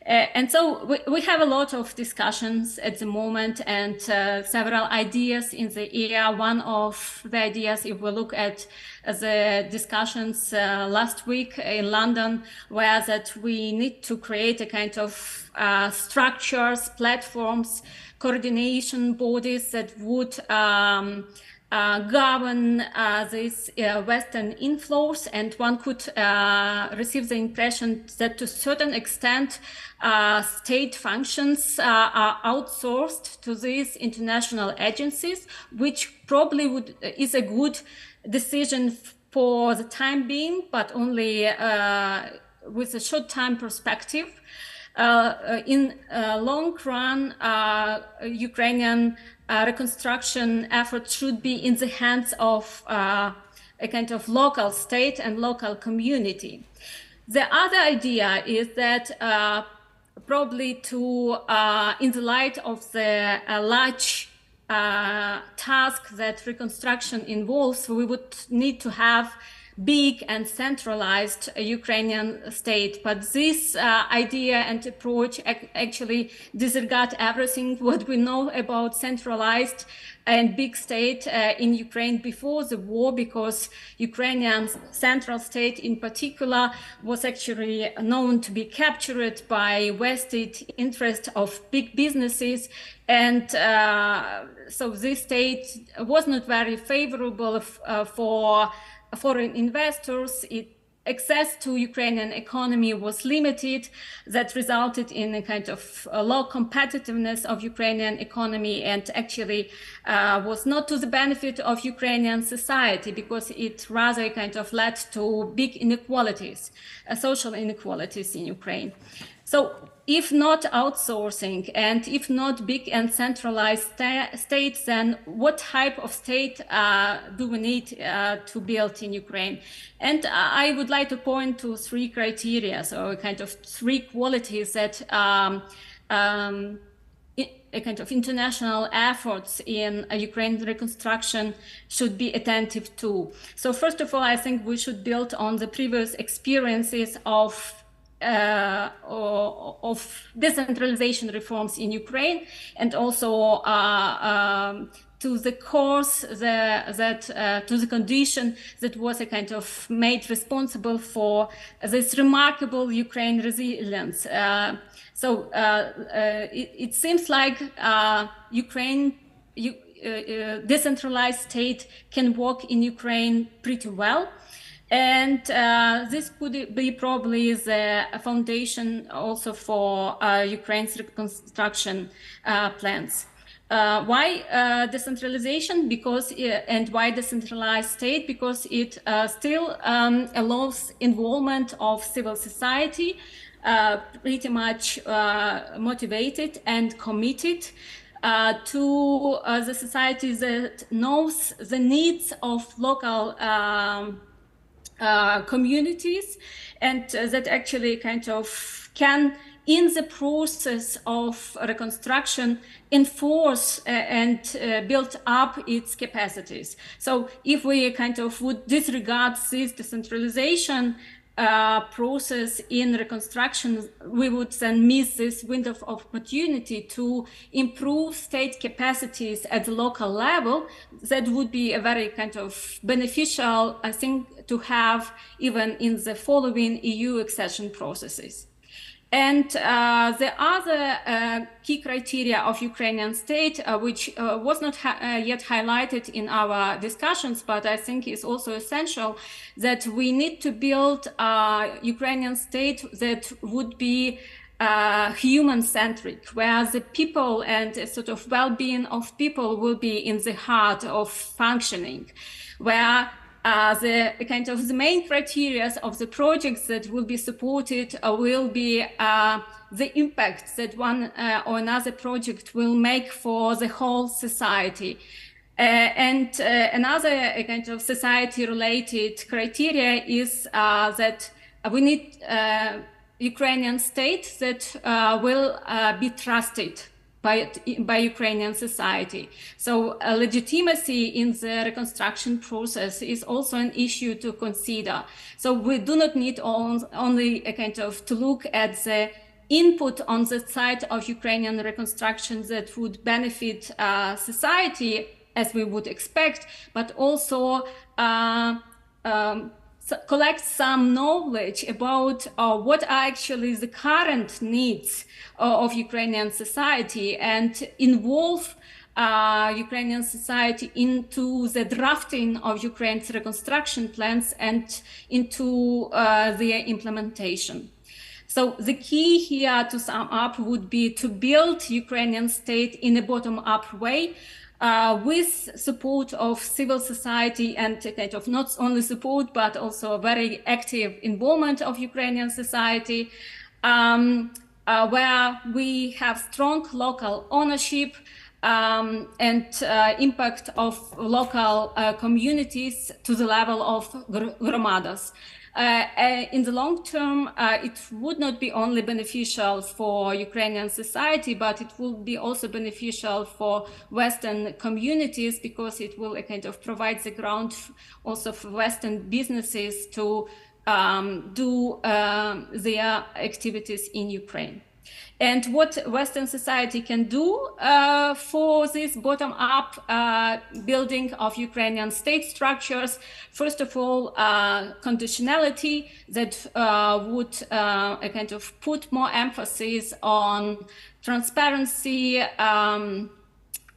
And so we have a lot of discussions at the moment and several ideas in the area. One of the ideas, if we look at the discussions last week in London, were that we need to create a kind of structures, platforms, coordination bodies that would govern these Western inflows, and one could receive the impression that to a certain extent state functions are outsourced to these international agencies, which probably is a good decision for the time being, but only with a short time perspective. In long run, Ukrainian reconstruction efforts should be in the hands of a kind of local state and local community. The other idea is that probably in the light of the large task that reconstruction involves, we would need to have big and centralized Ukrainian state. But this idea and approach actually disregard everything what we know about centralized and big state in Ukraine before the war, because Ukrainian central state in particular was actually known to be captured by vested interest of big businesses. And so this state was not very favorable for foreign investors. Access to Ukrainian economy was limited. That resulted in a kind of low competitiveness of Ukrainian economy, and actually was not to the benefit of Ukrainian society, because it rather kind of led to big inequalities, social inequalities in Ukraine. So if not outsourcing and if not big and centralized states, then what type of state do we need to build in Ukraine? And I would like to point to three criteria, so kind of three qualities that a kind of international efforts in Ukraine reconstruction should be attentive to. So first of all, I think we should build on the previous experiences of decentralization reforms in Ukraine, and also to the course to the condition that was a kind of made responsible for this remarkable Ukraine resilience. It seems like decentralized state can work in Ukraine pretty well. And this could be probably the foundation also for Ukraine's reconstruction plans. Why decentralization? And why decentralized state? Because it still allows involvement of civil society, pretty much motivated and committed to the society that knows the needs of local communities, and that actually kind of can, in the process of reconstruction, enforce and build up its capacities. So if we kind of would disregard this decentralization process in reconstruction, we would then miss this window of opportunity to improve state capacities at the local level. That would be a very kind of beneficial, I think, to have even in the following EU accession processes. And the other key criteria of Ukrainian state, which was not yet highlighted in our discussions, but I think is also essential, that we need to build a Ukrainian state that would be human-centric, where the people and a sort of well-being of people will be in the heart of functioning, where the main criteria of the projects that will be supported will be the impact that one or another project will make for the whole society. And another kind of society-related criteria is that we need Ukrainian state that will be trusted by Ukrainian society. So legitimacy in the reconstruction process is also an issue to consider. So we do not need only a kind of to look at the input on the side of Ukrainian reconstruction that would benefit society as we would expect, but also collect some knowledge about what are actually the current needs of Ukrainian society, and involve Ukrainian society into the drafting of Ukraine's reconstruction plans and into their implementation. So the key here, to sum up, would be to build Ukrainian state in a bottom-up way, with support of civil society, and kind of not only support, but also very active involvement of Ukrainian society, where we have strong local ownership and impact of local communities to the level of gromadas. In the long term, it would not be only beneficial for Ukrainian society, but it will be also beneficial for Western communities, because it will kind of provide the ground also for Western businesses to do their activities in Ukraine. And what Western society can do for this bottom-up building of Ukrainian state structures, first of all, conditionality that would kind of put more emphasis on transparency,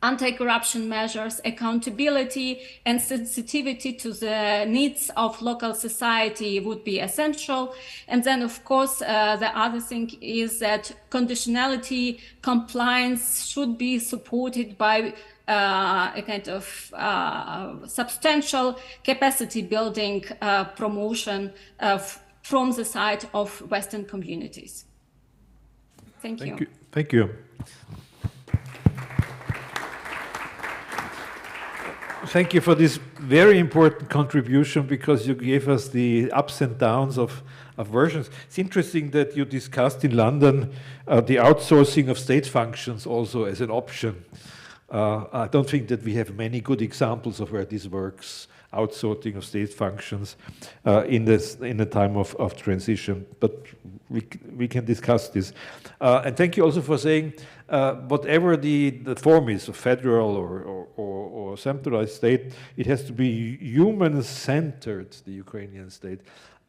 anti-corruption measures, accountability, and sensitivity to the needs of local society would be essential. And then, of course, the other thing is that conditionality compliance should be supported by a kind of substantial capacity building promotion from the side of Western communities. Thank you. Thank you. Thank you for this very important contribution, because you gave us the ups and downs of versions. It's interesting that you discussed in London the outsourcing of state functions also as an option. I don't think that we have many good examples of where this works, outsourcing of state functions in the time of transition, but we can discuss this. And thank you also for saying whatever the form is, a federal or centralized state, it has to be human-centered, the Ukrainian state.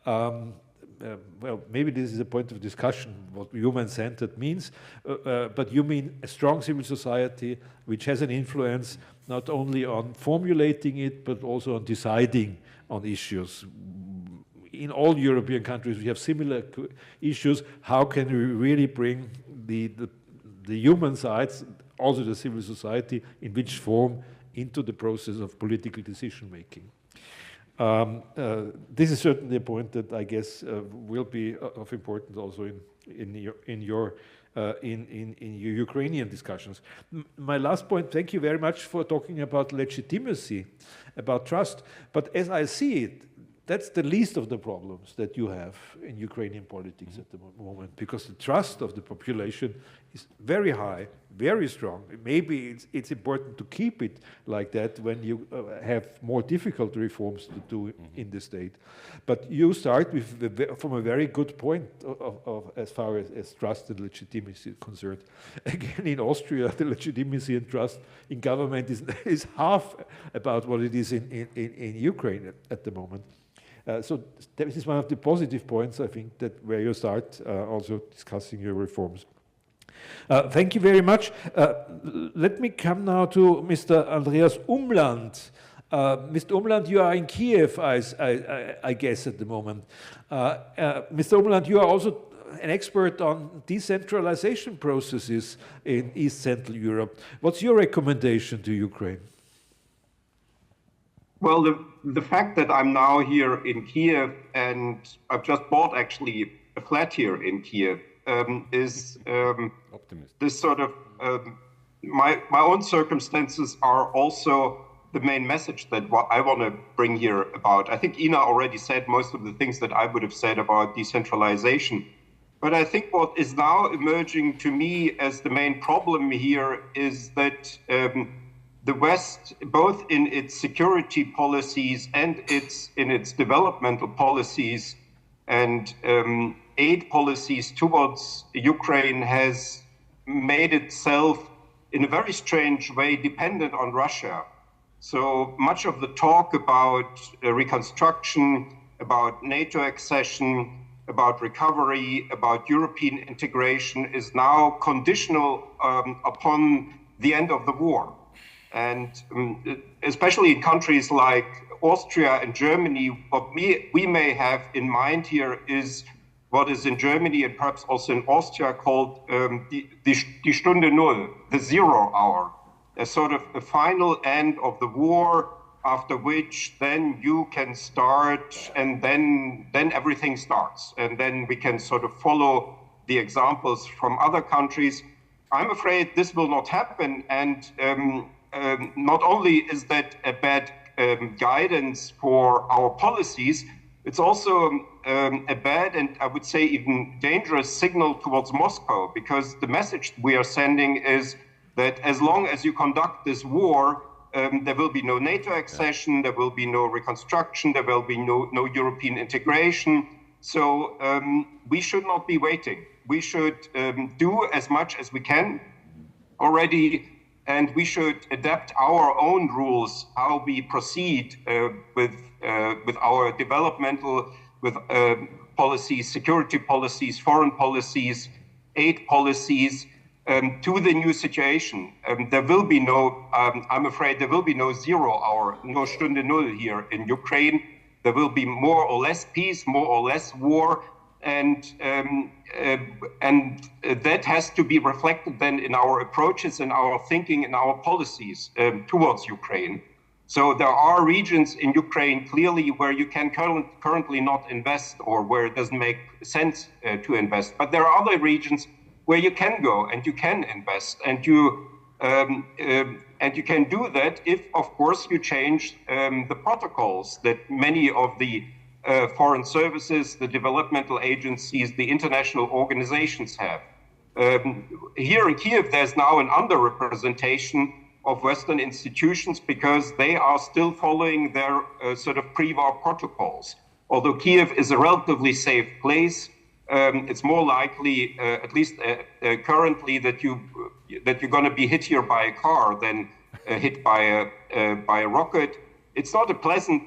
Well, maybe this is a point of discussion, what human-centered means, but you mean a strong civil society which has an influence not only on formulating it, but also on deciding on issues. In all European countries, we have similar issues. How can we really bring the human sides, also the civil society, in which form, into the process of political decision-making? This is certainly a point that I guess will be of importance also in your Ukrainian discussions. My last point, thank you very much for talking about legitimacy, about trust. But as I see it, that's the least of the problems that you have in Ukrainian politics at the moment, because the trust of the population is very high, very strong. Maybe it's important to keep it like that when you have more difficult reforms to do in the state. But you start from a very good point of as far as trust and legitimacy is concerned. Again, in Austria, the legitimacy and trust in government is half about what it is in Ukraine at the moment. So this is one of the positive points, I think, that where you start also discussing your reforms. Thank you very much. Let me come now to Mr. Andreas Umland. Mr. Umland, you are in Kiev, I guess, at the moment. Mr. Umland, you are also an expert on decentralization processes in East Central Europe. What's your recommendation to Ukraine? Well, the fact that I'm now here in Kiev, and I've just bought actually a flat here in Kiev, is this sort of, my own circumstances are also the main message that what I want to bring here about. I think Ina already said most of the things that I would have said about decentralization. But I think what is now emerging to me as the main problem here is that the West, both in its security policies and in its developmental policies and aid policies towards Ukraine, has made itself in a very strange way dependent on Russia. So much of the talk about reconstruction, about NATO accession, about recovery, about European integration is now conditional upon the end of the war. And especially in countries like Austria and Germany, what we may have in mind here is what is in Germany and perhaps also in Austria called die Stunde Null, the 0 hour, a sort of a final end of the war, after which then you can start, and then everything starts. And then we can sort of follow the examples from other countries. I'm afraid this will not happen. And not only is that a bad guidance for our policies, it's also a bad and I would say even dangerous signal towards Moscow, because the message we are sending is that as long as you conduct this war, there will be no NATO accession, there will be no reconstruction, there will be no European integration. So we should not be waiting. We should do as much as we can already, and we should adapt our own rules, how we proceed with our developmental, with policies, security policies, foreign policies, aid policies, to the new situation. There will be no, I'm afraid there will be no 0 hour, no Stunde Null here in Ukraine. There will be more or less peace, more or less war, and that has to be reflected then in our approaches, in our thinking, in our policies towards Ukraine. So there are regions in Ukraine clearly where you can currently not invest, or where it doesn't make sense to invest. But there are other regions where you can go and you can invest, and you can do that if, of course, you change the protocols that many of the foreign services, the developmental agencies, the international organizations have. Here in Kiev, there's now an underrepresentation of Western institutions because they are still following their sort of pre-war protocols. Although Kiev is a relatively safe place, it's more likely, at least currently, that you're going to be hit here by a car than hit by a rocket. It's not a pleasant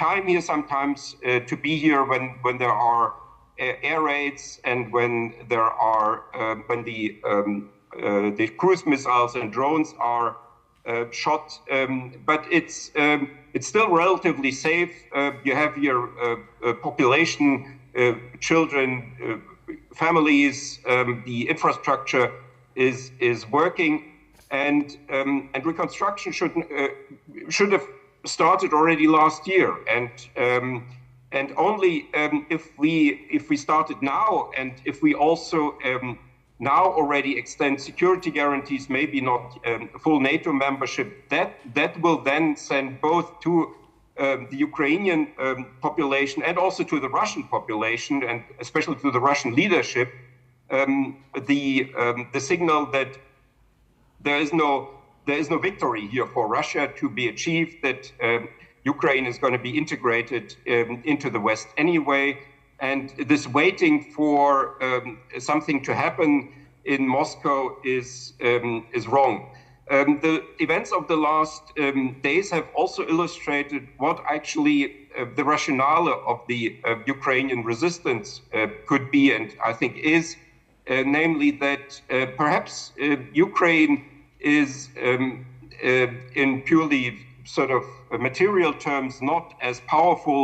time here sometimes to be here when there are air raids and when there are when the cruise missiles and drones are shot, but it's still relatively safe. You have your population, children, families. The infrastructure is working, and reconstruction should have started already last year, and only if we started now, and if we also now already extend security guarantees, maybe not full NATO membership, that will then send both to the Ukrainian population and also to the Russian population, and especially to the Russian leadership, the signal that there is no victory here for Russia to be achieved, that Ukraine is going to be integrated into the West anyway. And this waiting for something to happen in Moscow is wrong. The events of the last days have also illustrated what actually the rationale of the Ukrainian resistance could be, and I think is, namely that perhaps Ukraine is in purely sort of material terms not as powerful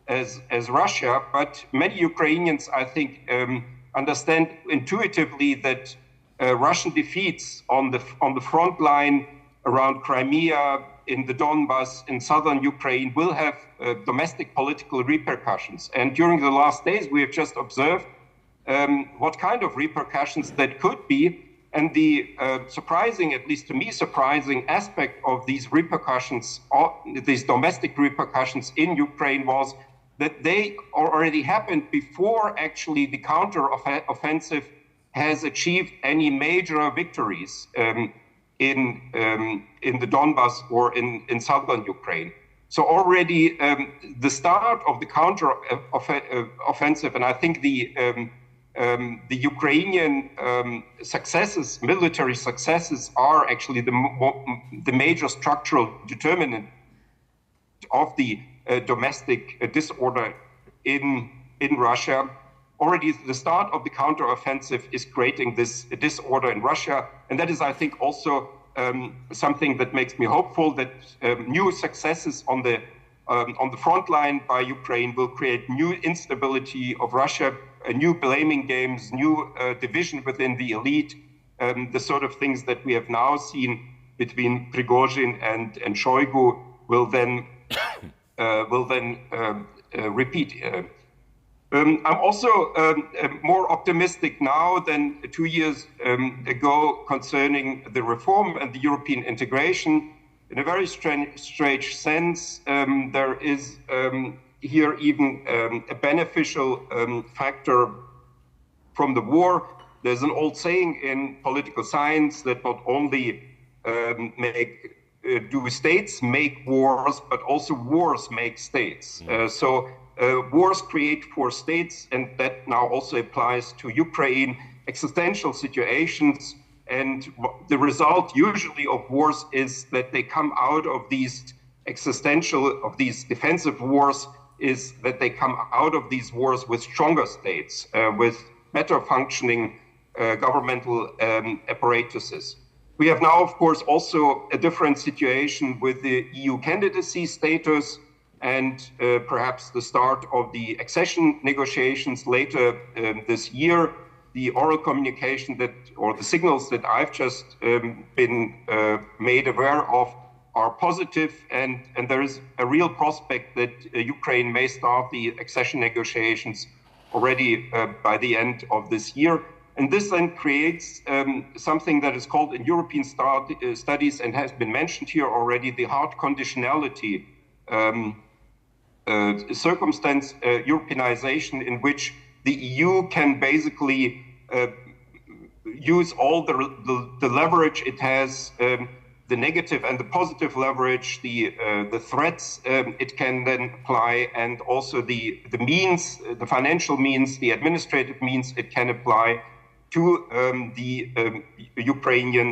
as Russia, but many Ukrainians, I think, understand intuitively that Russian defeats on the front line around Crimea, in the Donbas, in southern Ukraine, will have domestic political repercussions. And during the last days, we have just observed what kind of repercussions that could be. And the surprising, at least to me, surprising aspect of these repercussions, these domestic repercussions in Ukraine, was that they already happened before actually the counter-offensive has achieved any major victories in the Donbas or in southern Ukraine. So already the start of the counter-offensive, and I think the Ukrainian successes, military successes, are actually the major structural determinant of the domestic disorder in Russia. Already the start of the counteroffensive is creating this disorder in Russia, and that is, I think, also something that makes me hopeful that new successes on the front line by Ukraine will create new instability of Russia, new blaming games, new division within the elite, the sort of things that we have now seen between Prigozhin and Shoigu will then repeat. I'm also more optimistic now than 2 years ago concerning the reform and the European integration. In a very strange sense, there is here even a beneficial factor from the war. There's an old saying in political science that not only do states make wars, but also wars make states. So wars create for states, and that now also applies to Ukraine, existential situations. And the result usually of wars is that they come out of these these defensive wars, is that they come out of these wars with stronger states, with better functioning governmental apparatuses. We have now, of course, also a different situation with the EU candidacy status and perhaps the start of the accession negotiations later this year. The oral communication or the signals that I've just been made aware of are positive, and there is a real prospect that Ukraine may start the accession negotiations already by the end of this year. And this then creates something that is called in European studies and has been mentioned here already, the hard conditionality circumstance, Europeanization, in which the EU can basically use all the leverage it has, the negative and the positive leverage, the threats it can then apply, and also the means, the financial means, the administrative means it can apply to the Ukrainian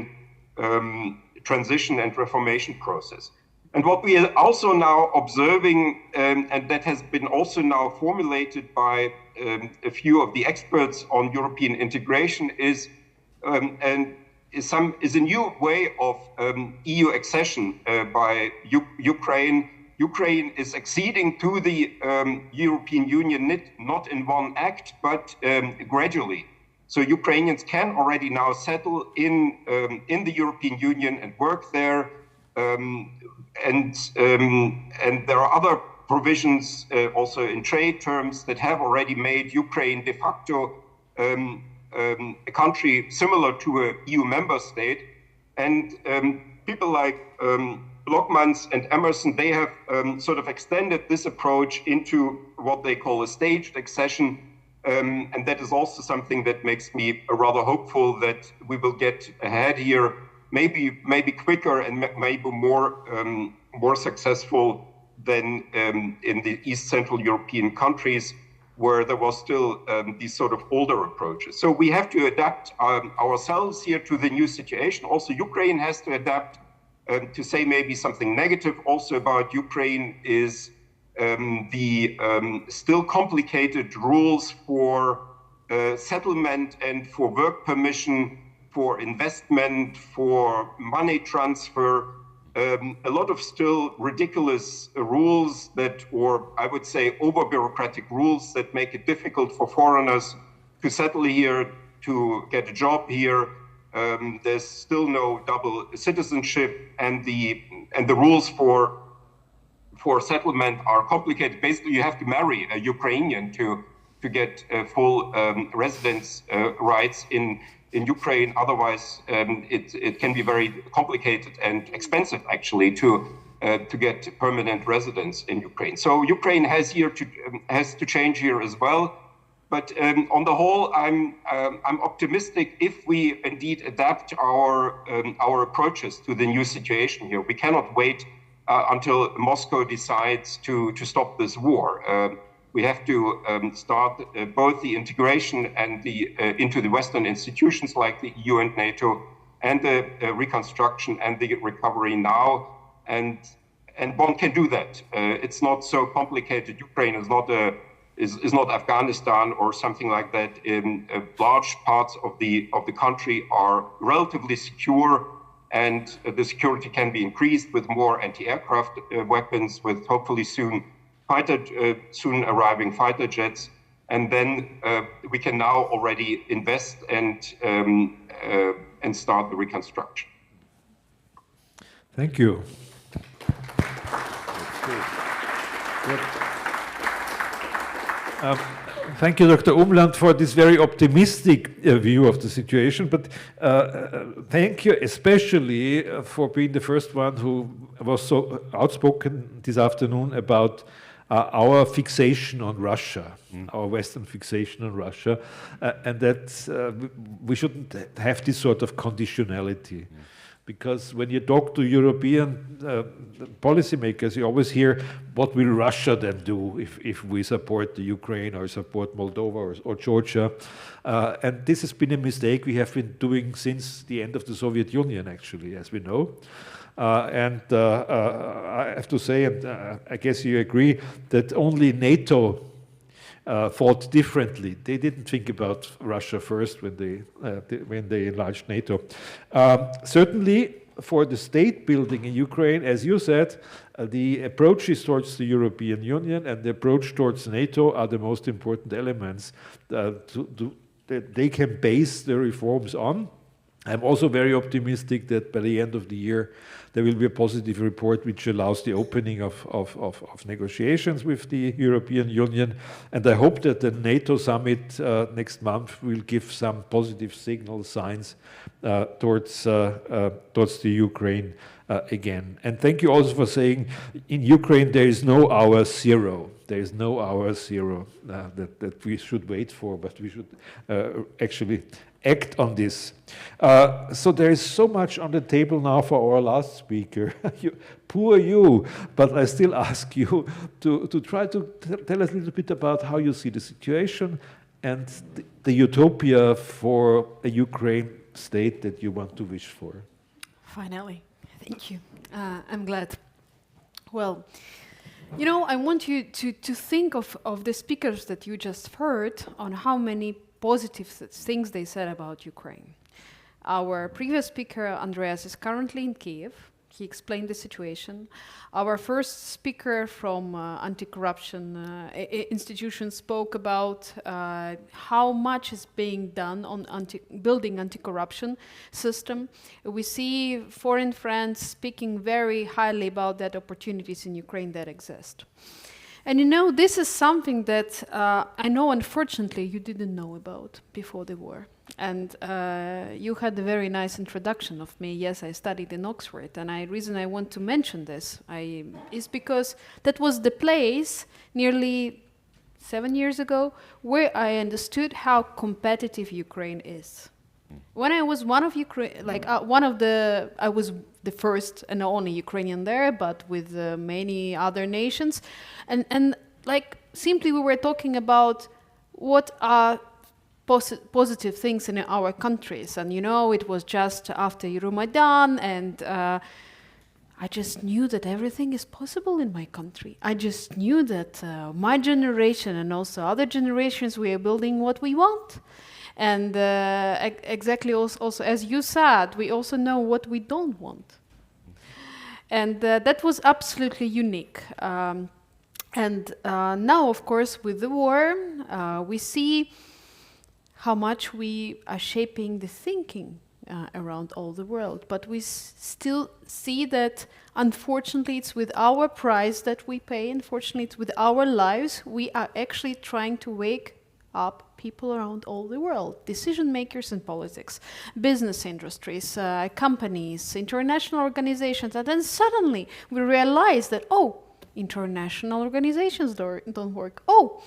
transition and reformation process. And what we are also now observing, and that has been also now formulated by a few of the experts on European integration, is a new way of EU accession by Ukraine. Ukraine is acceding to the European Union not in one act, but gradually. So Ukrainians can already now settle in the European Union and work there. And there are other provisions also in trade terms that have already made Ukraine de facto a country similar to an EU member state. And people like Blockmans and Emerson, they have sort of extended this approach into what they call a staged accession. And that is also something that makes me rather hopeful that we will get ahead here, maybe quicker and maybe more successful than in the East Central European countries, where there was still these sort of older approaches. So we have to adapt ourselves here to the new situation. Also, Ukraine has to adapt. To say maybe something negative also about Ukraine is the still complicated rules for settlement and for work permission, for investment, for money transfer, a lot of still ridiculous rules that, or I would say over-bureaucratic rules that make it difficult for foreigners to settle here, to get a job here. There's still no double citizenship, and the rules for settlement are complicated. Basically, you have to marry a Ukrainian to get full residence rights in Ukraine. Otherwise, it can be very complicated and expensive, actually, to get permanent residence in Ukraine. So Ukraine has to change here as well. But on the whole, I'm optimistic if we indeed adapt our approaches to the new situation here. We cannot wait until Moscow decides to stop this war. We have to start both the integration and into the Western institutions like the EU and NATO, and the reconstruction and the recovery now. And one can do that. It's not so complicated. Ukraine is not Afghanistan or something like that. Large parts of the country are relatively secure, and the security can be increased with more anti-aircraft weapons, with hopefully soon arriving fighter jets, and then we can now already invest and start the reconstruction. Thank you. Thank you, Dr. Umland, for this very optimistic view of the situation, but thank you especially for being the first one who was so outspoken this afternoon about our fixation on Russia, our Western fixation on Russia, and that we shouldn't have this sort of conditionality. Because when you talk to European policymakers, you always hear, what will Russia then do if we support the Ukraine or support Moldova or Georgia? And this has been a mistake we have been doing since the end of the Soviet Union, actually, as we know. And I have to say, and I guess you agree, that only NATO thought differently. They didn't think about Russia first when they enlarged NATO. Certainly, for the state building in Ukraine, as you said, the approaches towards the European Union and the approach towards NATO are the most important elements that they can base their reforms on. I'm also very optimistic that by the end of the year there will be a positive report which allows the opening of negotiations with the European Union, and I hope that the NATO summit next month will give some positive signs towards the Ukraine again. And thank you also for saying in Ukraine there is no hour zero. There is no hour zero that we should wait for, but we should actually act on this. So there is so much on the table now for our last speaker. Poor you, but I still ask you to try to tell us a little bit about how you see the situation and the utopia for a Ukraine state that you want to wish for. Finally, thank you. I'm glad. Well, you know, I want you to think of the speakers that you just heard on how many positive things they said about Ukraine. Our previous speaker, Andreas, is currently in Kiev. He explained the situation. Our first speaker from anti-corruption institution spoke about how much is being done on building anti-corruption system. We see foreign friends speaking very highly about that opportunities in Ukraine that exist. And you know, this is something that I know, unfortunately, you didn't know about before the war. And you had a very nice introduction of me. Yes, I studied in Oxford. And the reason I want to mention this is because that was the place nearly 7 years ago where I understood how competitive Ukraine is. When I was one of I was the first and only Ukrainian there, but with many other nations, and like simply we were talking about what are positive things in our countries, and you know it was just after Euromaidan, and I just knew that everything is possible in my country. I just knew that my generation and also other generations we are building what we want. And exactly also, as you said, we also know what we don't want. And that was absolutely unique. And now, of course, with the war, we see how much we are shaping the thinking around all the world. But we still see that, unfortunately, it's with our price that we pay. Unfortunately, it's with our lives. We are actually trying to wake up people around all the world, decision makers in politics, business industries, companies, international organizations, and then suddenly we realize that, oh, international organizations don't work. Oh,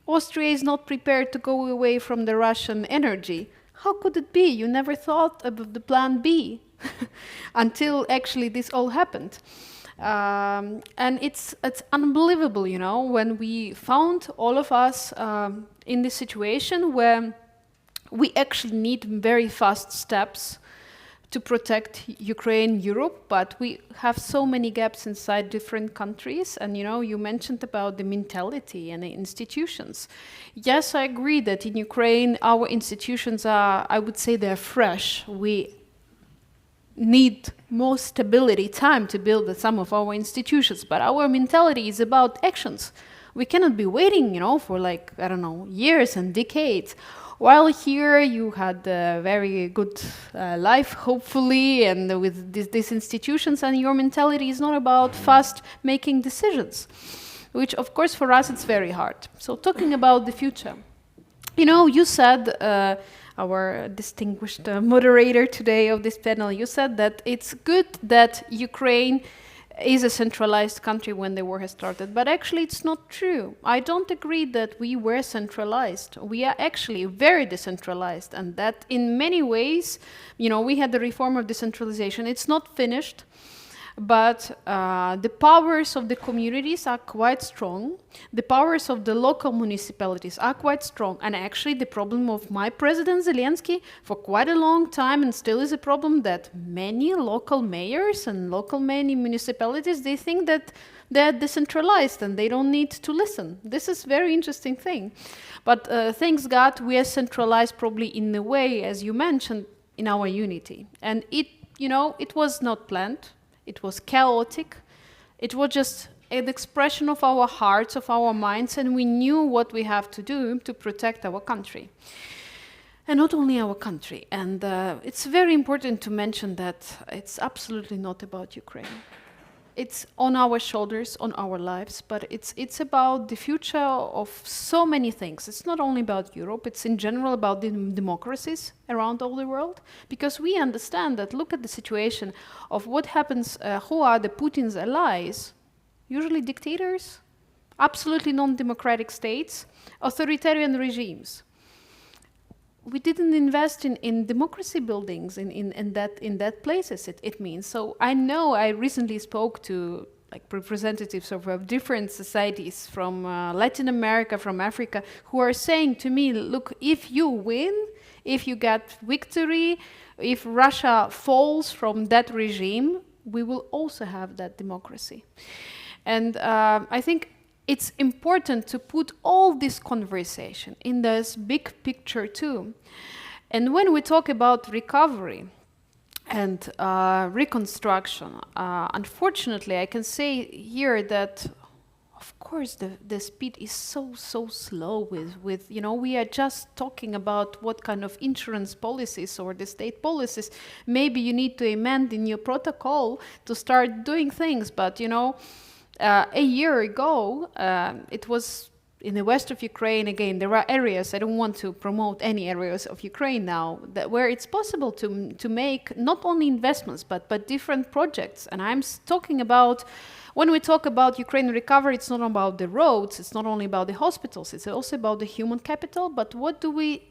Austria is not prepared to go away from the Russian energy. How could it be? You never thought of the plan B until actually this all happened. And it's unbelievable, you know, when we found all of us in this situation where we actually need very fast steps to protect Ukraine, Europe, but we have so many gaps inside different countries. And, you know, you mentioned about the mentality and the institutions. Yes, I agree that in Ukraine, our institutions are, I would say they're fresh. We need more stability, time to build some of our institutions, but our mentality is about actions. We cannot be waiting, you know, for like, I don't know, years and decades. While here you had a very good life, hopefully, and with these institutions, and your mentality is not about fast making decisions, which of course for us it's very hard. So talking about the future, you know, you said, our distinguished moderator today of this panel, you said that it's good that Ukraine is a centralized country when the war has started, but actually it's not true. I don't agree that we were centralized. We are actually very decentralized, and that in many ways, you know, we had the reform of decentralization. It's not finished, but the powers of the communities are quite strong. The powers of the local municipalities are quite strong. And actually the problem of my president Zelensky for quite a long time, and still is a problem, that many local mayors and many municipalities, they think that they're decentralized and they don't need to listen. This is a very interesting thing. But thanks God, we are centralized probably in a way, as you mentioned, in our unity. And it, you know, it was not planned. It was chaotic. It was just an expression of our hearts, of our minds, and we knew what we have to do to protect our country. And not only our country. And it's very important to mention that it's absolutely not about Ukraine. It's on our shoulders, on our lives, but it's about the future of so many things. It's not only about Europe, it's in general about the democracies around all the world, because we understand that, look at the situation of what happens, who are the Putin's allies, usually dictators, absolutely non-democratic states, authoritarian regimes. We didn't invest in democracy buildings in that places. It means. So I know I recently spoke to like representatives of different societies from Latin America, from Africa, who are saying to me, look, if you win, if you get victory, if Russia falls from that regime, we will also have that democracy. And I think it's important to put all this conversation in this big picture too. And when we talk about recovery and reconstruction, unfortunately, I can say here that, of course, the speed is so slow with, you know, we are just talking about what kind of insurance policies or the state policies. Maybe you need to amend in your protocol to start doing things, but, you know, a year ago, it was in the west of Ukraine. Again, there are areas, I don't want to promote any areas of Ukraine now, that where it's possible to make not only investments, but different projects. And I'm talking about, when we talk about Ukraine recovery, it's not about the roads, it's not only about the hospitals, it's also about the human capital. But what do we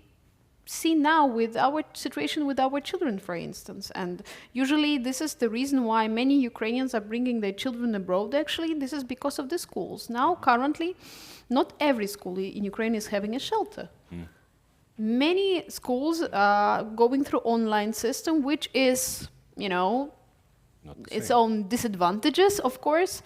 see now with our situation with our children, for instance? And usually this is the reason why many Ukrainians are bringing their children abroad. Actually, this is because of the schools. Now, currently, not every school in Ukraine is having a shelter. Many schools are going through online system, which is, you know, its own disadvantages, of course.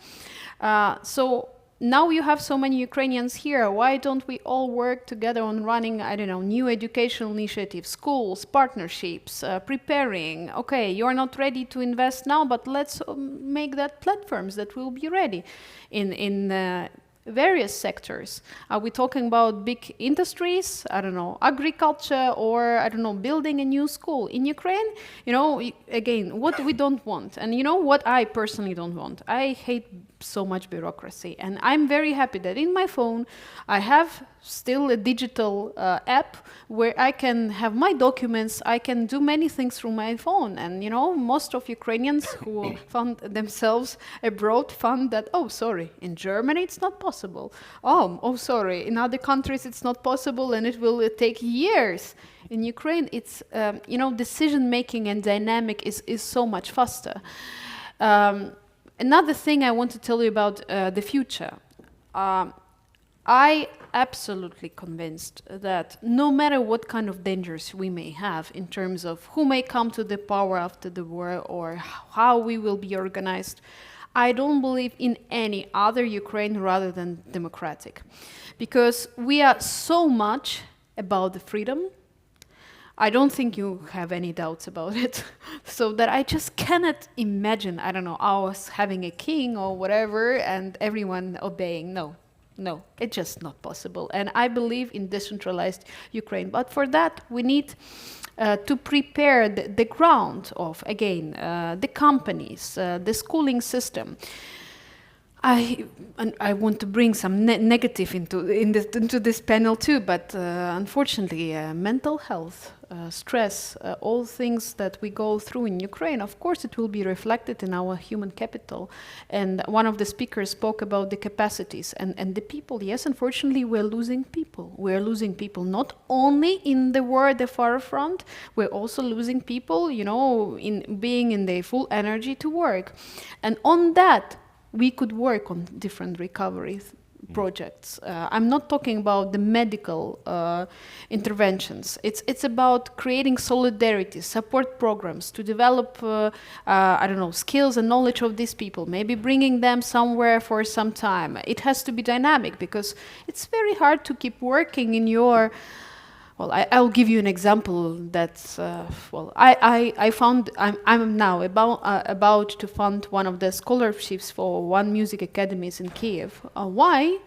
So now you have so many Ukrainians here. Why don't we all work together on running, I don't know, new educational initiatives, schools, partnerships, preparing? Okay, you're not ready to invest now, but let's make that platforms that will be ready in various sectors. Are we talking about big industries? I don't know, agriculture, or I don't know, building a new school in Ukraine? You know, again, what we don't want, and you know what I personally don't want. I hate so much bureaucracy, and I'm very happy that in my phone I have still a digital app where I can have my documents. I can do many things through my phone, and you know, most of Ukrainians who found themselves abroad found that, oh, sorry, in Germany it's not possible. Oh, sorry, in other countries it's not possible, and it will take years. In Ukraine, it's you know, decision making and dynamic is so much faster. Another thing I want to tell you about the future. I absolutely convinced that no matter what kind of dangers we may have in terms of who may come to the power after the war or how we will be organized, I don't believe in any other Ukraine rather than democratic. Because we are so much about the freedom. I don't think you have any doubts about it. So that I just cannot imagine, I don't know, us having a king or whatever and everyone obeying. No, it's just not possible. And I believe in decentralized Ukraine. But for that, we need to prepare the ground of, again, the companies, the schooling system. I want to bring some negative into this panel too, but unfortunately, mental health, stress, all things that we go through in Ukraine, of course, it will be reflected in our human capital. And one of the speakers spoke about the capacities and the people. Yes, unfortunately, we're losing people. We're losing people not only in the war at the far front, we're also losing people, you know, in being in their full energy to work. And on that, we could work on different recovery projects. I'm not talking about the medical interventions. It's about creating solidarity, support programs to develop, I don't know, skills and knowledge of these people, maybe bringing them somewhere for some time. It has to be dynamic because it's very hard to keep working in your. Well, I'll give you an example that's, well, I found, I'm now about to fund one of the scholarships for one music academies in Kiev. Why?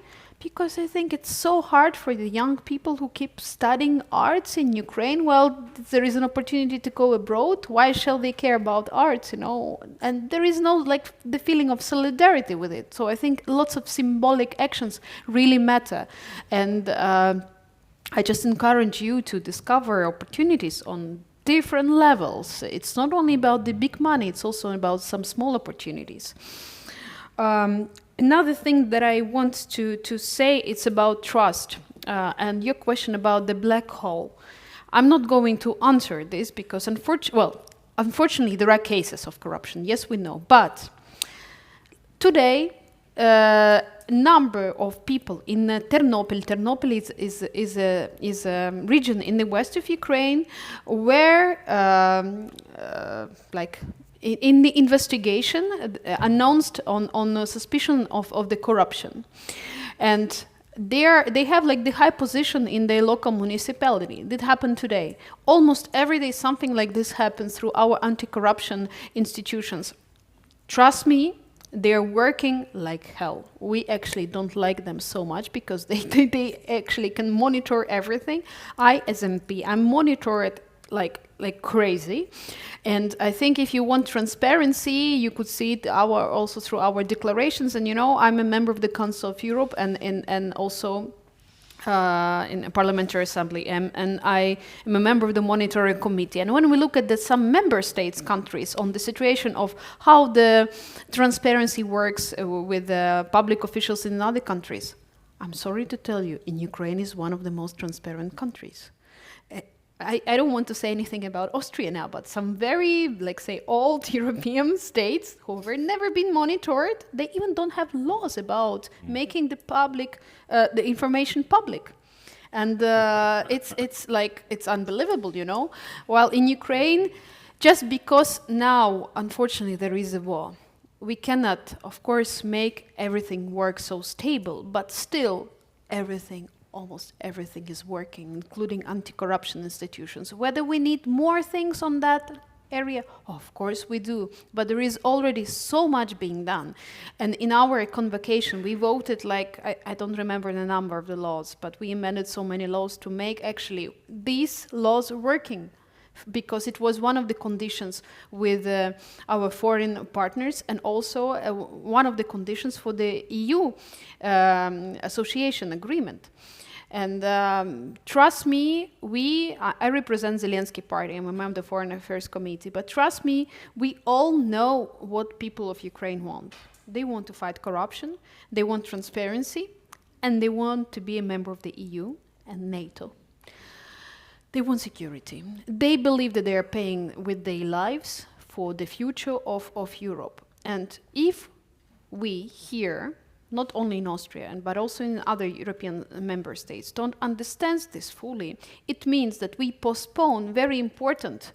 Because I think it's so hard for the young people who keep studying arts in Ukraine. Well, there is an opportunity to go abroad. Why shall they care about arts, you know? And there is no, like, the feeling of solidarity with it. So I think lots of symbolic actions really matter. And I just encourage you to discover opportunities on different levels. It's not only about the big money, it's also about some small opportunities. Another thing that I want to say, it's about trust. And your question about the black hole. I'm not going to answer this because unfortunately there are cases of corruption. Yes, we know. But today, number of people in Ternopil is a region in the west of Ukraine where in the investigation announced on suspicion of the corruption. And they have like the high position in their local municipality. That happened today. Almost every day something like this happens through our anti-corruption institutions. Trust me, they're working like hell. We actually don't like them so much because they actually can monitor everything. I, as MP, I monitor it like crazy. And I think if you want transparency, you could see it also through our declarations. And you know, I'm a member of the Council of Europe and also in a parliamentary assembly, and I am a member of the monitoring committee. And when we look at some member states, countries, on the situation of how the transparency works with public officials in other countries, I'm sorry to tell you, in Ukraine is one of the most transparent countries. I don't want to say anything about Austria now, but some very, like say, old European states who have never been monitored, they even don't have laws about making the information public. And it's unbelievable, you know. While in Ukraine, just because now, unfortunately, there is a war, we cannot, of course, make everything work so stable, but still almost everything is working, including anti-corruption institutions. Whether we need more things on that area, of course we do, but there is already so much being done. And in our convocation, we voted I don't remember the number of the laws, but we amended so many laws to make actually these laws working, because it was one of the conditions with our foreign partners, and also one of the conditions for the EU association agreement. And trust me, I represent Zelensky party, I'm a member of the Foreign Affairs Committee, but trust me, we all know what people of Ukraine want. They want to fight corruption, they want transparency, and they want to be a member of the EU and NATO. They want security. They believe that they are paying with their lives for the future of Europe. And if we here, not only in Austria, but also in other European member states, don't understand this fully, it means that we postpone very important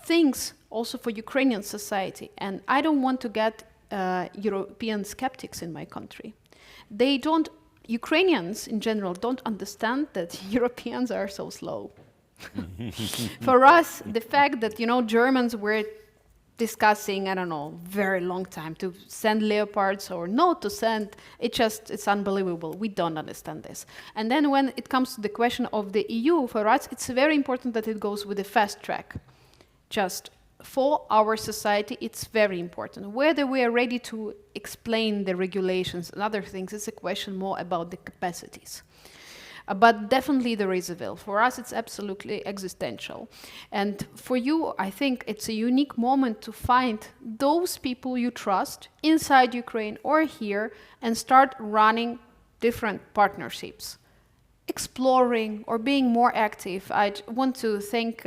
things also for Ukrainian society. And I don't want to get European skeptics in my country. Ukrainians in general don't understand that Europeans are so slow. For us, the fact that, you know, Germans were discussing, I don't know, very long time to send Leopards or not to send, it's unbelievable. We don't understand this. And then when it comes to the question of the EU, for us, it's very important that it goes with a fast track. Just for our society, it's very important. Whether we are ready to explain the regulations and other things, it's a question more about the capacities. But definitely there is a will. For us, it's absolutely existential. And for you, I think it's a unique moment to find those people you trust inside Ukraine or here and start running different partnerships, exploring or being more active. I want to thank,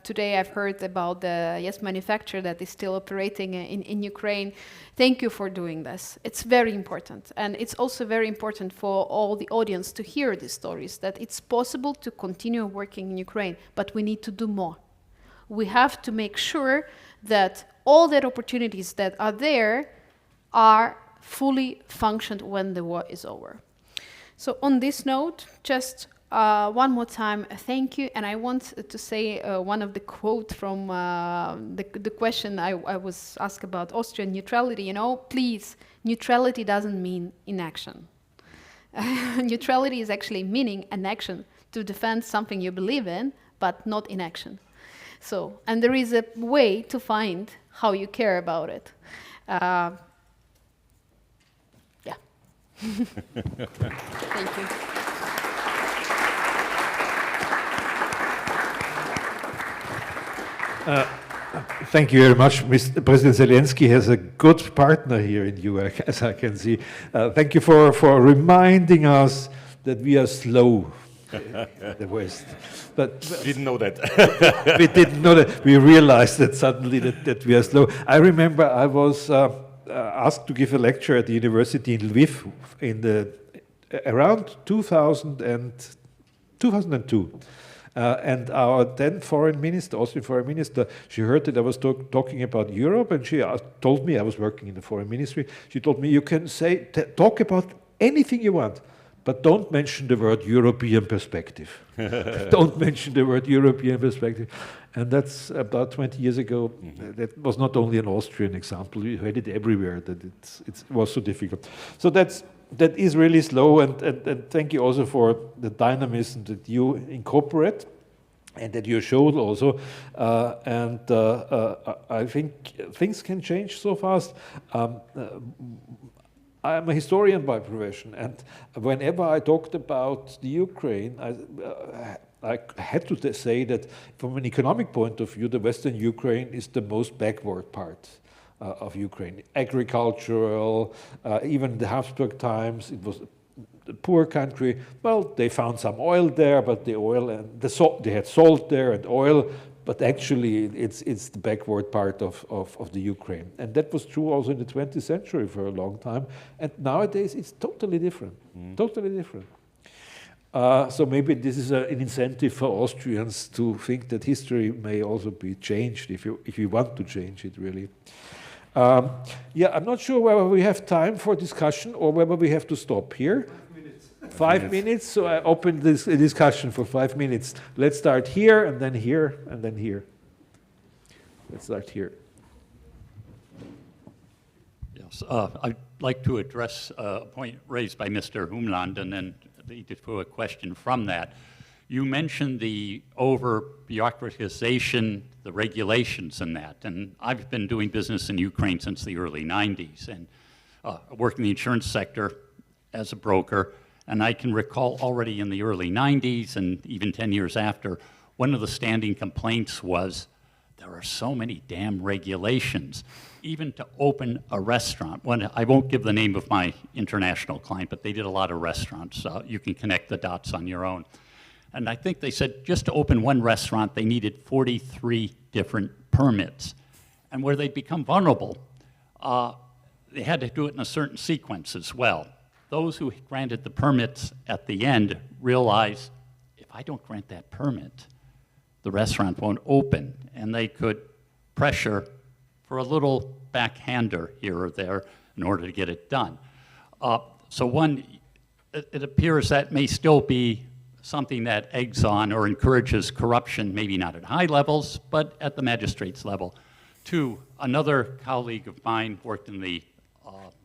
today I've heard about the Yes manufacturer that is still operating in Ukraine. Thank you for doing this. It's very important. And it's also very important for all the audience to hear these stories, that it's possible to continue working in Ukraine, but we need to do more. We have to make sure that all the opportunities that are there are fully functioned when the war is over. So on this note, just one more time, thank you. And I want to say one of the quote from the question I was asked about Austrian neutrality. You know, please, neutrality doesn't mean inaction. Neutrality is actually meaning an action to defend something you believe in, but not in action. So, and there is a way to find how you care about it. Yeah. Thank you. Thank you very much. Mr. President Zelensky has a good partner here in you, as I can see. Thank you for reminding us that we are slow, the West. But we didn't know that. We didn't know that. We realized that suddenly that we are slow. I remember I was asked to give a lecture at the university in Lviv in around 2002. And our then foreign minister, Austrian foreign minister, she heard that I was talking about Europe, and she told me, I was working in the foreign ministry, she told me, you can talk about anything you want, but don't mention the word European perspective. Don't mention the word European perspective. And that's about 20 years ago. That was not only an Austrian example, we had it everywhere, that it was so difficult. So that is really slow, and thank you also for the dynamism that you incorporate and that you showed also. I think things can change so fast. I'm a historian by profession, and whenever I talked about the Ukraine, I had to say that from an economic point of view, the Western Ukraine is the most backward part of Ukraine. Agricultural, even the Habsburg times, it was a poor country. Well, they found some oil there, but the oil and the salt, they had salt there and oil, but actually it's the backward part of the Ukraine. And that was true also in the 20th century for a long time. And nowadays it's totally different, totally different. So maybe this is an incentive for Austrians to think that history may also be changed if you want to change it, really. Yeah, I'm not sure whether we have time for discussion or whether we have to stop here. 5 minutes, so I open this discussion for 5 minutes. Let's start here, and then here, and then here. Let's start here. Yes, I'd like to address a point raised by Mr. Umland and then lead to a question from that. You mentioned the over-bureaucratization, the regulations and that, and I've been doing business in Ukraine since the early 90s, and worked in the insurance sector as a broker, and I can recall already in the early 90s and even 10 years after, one of the standing complaints was, there are so many damn regulations. Even to open a restaurant, I won't give the name of my international client, but they did a lot of restaurants. You can connect the dots on your own. And I think they said just to open one restaurant, they needed 43 different permits. And where they'd become vulnerable, they had to do it in a certain sequence as well. Those who granted the permits at the end realized, if I don't grant that permit, the restaurant won't open. And they could pressure for a little backhander here or there in order to get it done. So one, it appears that may still be something that eggs on or encourages corruption, maybe not at high levels, but at the magistrate's level. Two, another colleague of mine worked in the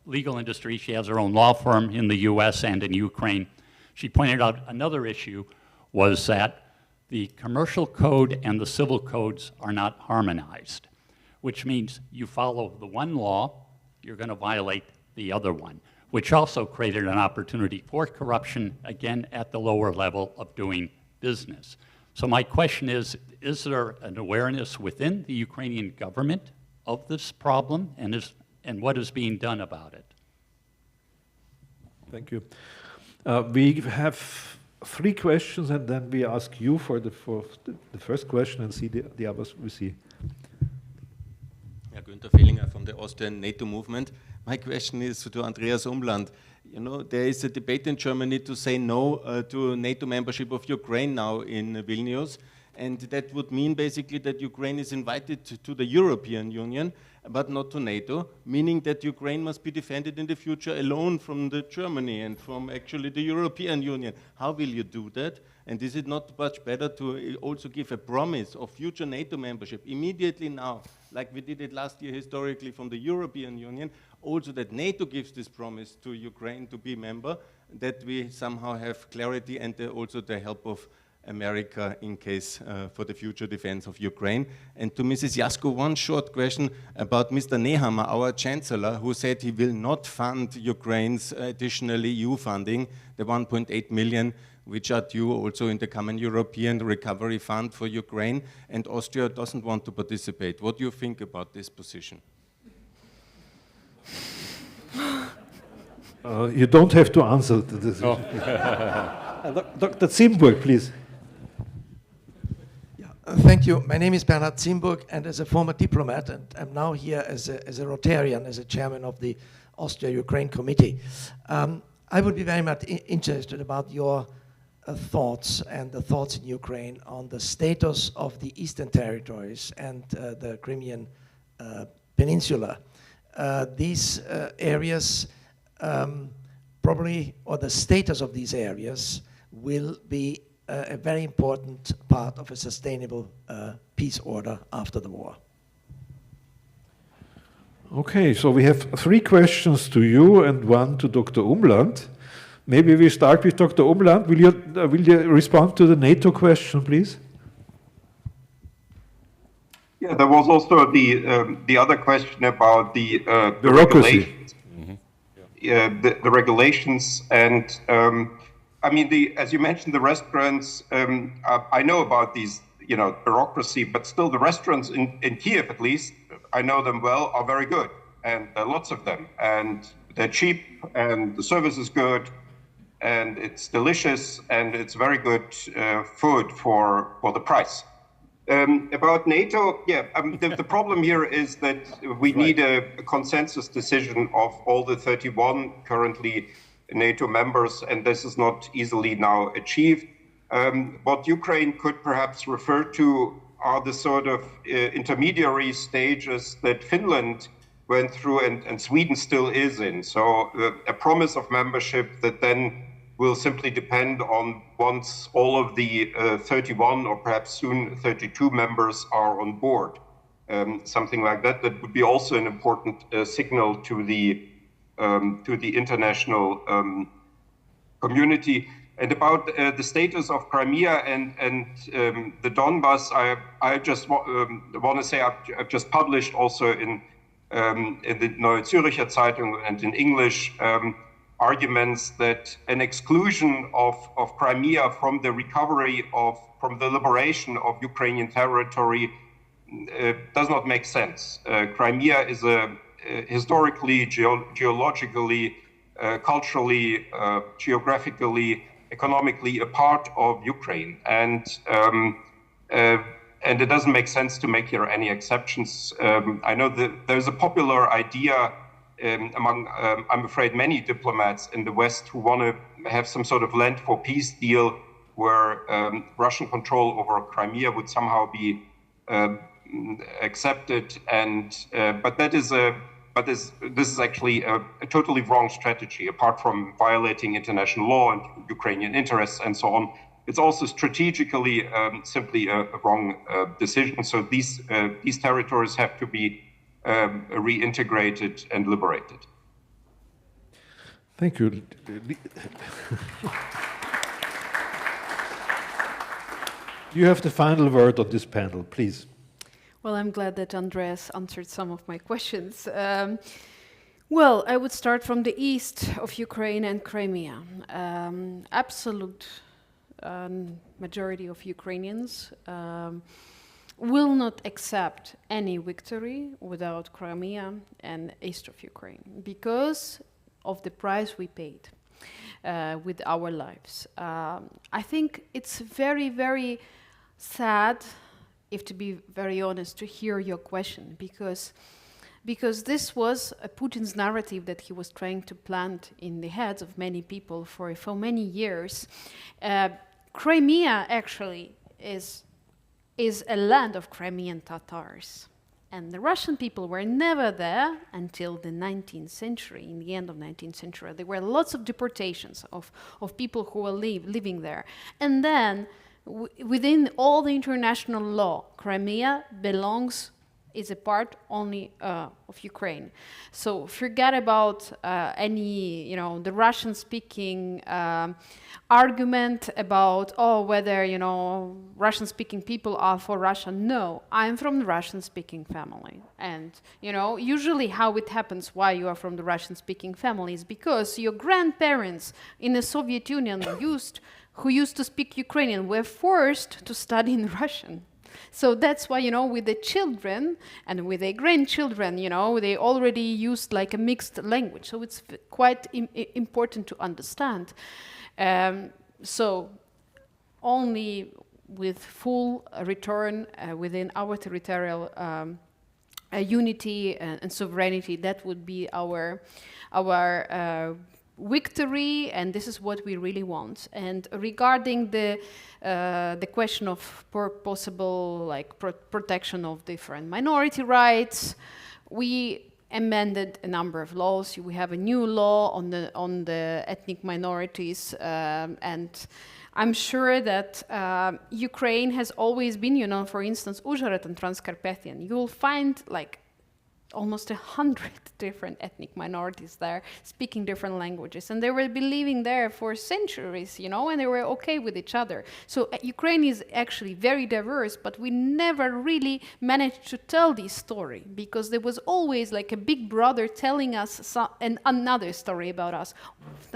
legal industry. She has her own law firm in the US and in Ukraine. She pointed out another issue was that the commercial code and the civil codes are not harmonized, which means you follow the one law, you're going to violate the other one, which also created an opportunity for corruption, again, at the lower level of doing business. So my question is there an awareness within the Ukrainian government of this problem, and what is being done about it? Thank you. We have 3 questions, and then we ask you for the first question and see the others we see. Yeah, Günther Fellinger from the Austrian NATO movement. My question is to Andreas Umland. You know, there is a debate in Germany to say no to NATO membership of Ukraine now in Vilnius, and that would mean basically that Ukraine is invited to the European Union, but not to NATO, meaning that Ukraine must be defended in the future alone from Germany and from actually the European Union. How will you do that? And is it not much better to also give a promise of future NATO membership immediately now, like we did it last year historically from the European Union, also that NATO gives this promise to Ukraine to be member, that we somehow have clarity and also the help of America in case for the future defense of Ukraine. And to Mrs. Yasko, one short question about Mr. Nehammer, our Chancellor, who said he will not fund Ukraine's additional EU funding, the 1.8 million, which are due also in the common European Recovery Fund for Ukraine, and Austria doesn't want to participate. What do you think about this position? You don't have to answer to this. Oh. Dr. Zimburg, please. Thank you. My name is Bernhard Zimburg, and as a former diplomat, and I'm now here as a Rotarian, as a chairman of the Austria-Ukraine Committee. I would be very much interested about your thoughts and the thoughts in Ukraine on the status of the Eastern territories and the Crimean Peninsula. These areas probably, or the status of these areas will be a very important part of a sustainable peace order after the war. Okay, so we have 3 questions to you and 1 to Dr. Umland. Maybe we start with Dr. Umland. Will you respond to the NATO question, please? Yeah, there was also the other question about the regulations. Mm-hmm. The regulations, and I mean, as you mentioned, the restaurants. I know about these, bureaucracy, but still, the restaurants in Kiev, at least, I know them well, are very good, and there are lots of them, and they're cheap, and the service is good, and it's delicious, and it's very good food for the price. About NATO, the problem here is that we need a consensus decision of all the 31 currently NATO members, and this is not easily now achieved. What Ukraine could perhaps refer to are the sort of intermediary stages that Finland went through and Sweden still is in. So a promise of membership that then will simply depend on once all of the 31 or perhaps soon 32 members are on board. Something like that. That would be also an important signal to the international community. And about the status of Crimea and the Donbas, I just want to say I've just published also in the Neue Zürcher Zeitung and in English arguments that an exclusion of Crimea from the recovery from the liberation of Ukrainian territory does not make sense. Crimea is historically, geologically, culturally, geographically, economically a part of Ukraine, and it doesn't make sense to make here any exceptions. I know that there's a popular idea among, I'm afraid, many diplomats in the West who want to have some sort of land for peace deal where Russian control over Crimea would somehow be accepted, but this is actually a totally wrong strategy. Apart from violating international law and Ukrainian interests and so on, it's also strategically simply a wrong decision. So these territories have to be reintegrated and liberated. Thank you. You have the final word on this panel, please. Well, I'm glad that Andreas answered some of my questions. Well, I would start from the east of Ukraine and Crimea. Absolute majority of Ukrainians will not accept any victory without Crimea and east of Ukraine because of the price we paid with our lives. I think it's very, very sad, if to be very honest, to hear your question, because this was Putin's narrative that he was trying to plant in the heads of many people for many years. Crimea actually is a land of Crimean Tatars. And the Russian people were never there until the 19th century, in the end of 19th century. There were lots of deportations of people who were living there. And then within all the international law, Crimea belongs is a part only of Ukraine. So forget about any, the Russian-speaking argument about, whether, Russian-speaking people are for Russia. No, I'm from the Russian-speaking family. And, usually how it happens, why you are from the Russian-speaking family is because your grandparents in the Soviet Union who used to speak Ukrainian were forced to study in Russian. So that's why, with the children and with the grandchildren, they already used like a mixed language. So it's quite important to understand. So only with full return within our territorial unity and sovereignty, that would be our victory, and this is what we really want. And regarding the question of possible protection of different minority rights, we amended a number of laws. We have a new law on the ethnic minorities, and I'm sure that Ukraine has always been, for instance, Uzhhorod and Transcarpathian. You will find almost 100 different ethnic minorities there speaking different languages, and they will be living there for centuries, and they were okay with each other. So Ukraine is actually very diverse, but we never really managed to tell this story because there was always like a big brother telling us another story about us.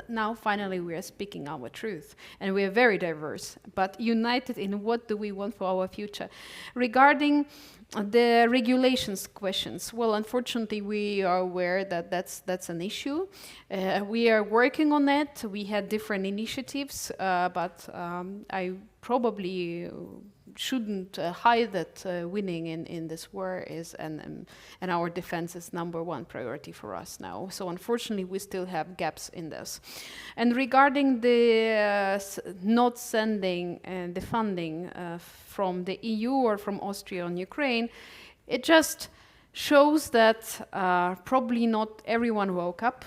Now finally we are speaking our truth, and we are very diverse, but united in what do we want for our future. Regarding the regulations questions, well, unfortunately, we are aware that that's an issue. We are working on it. We had different initiatives, but I probably shouldn't hide that winning in this war is and our defense is #1 priority for us now. So unfortunately, we still have gaps in this. And regarding the not sending the funding from the EU or from Austria on Ukraine, it just shows that probably not everyone woke up.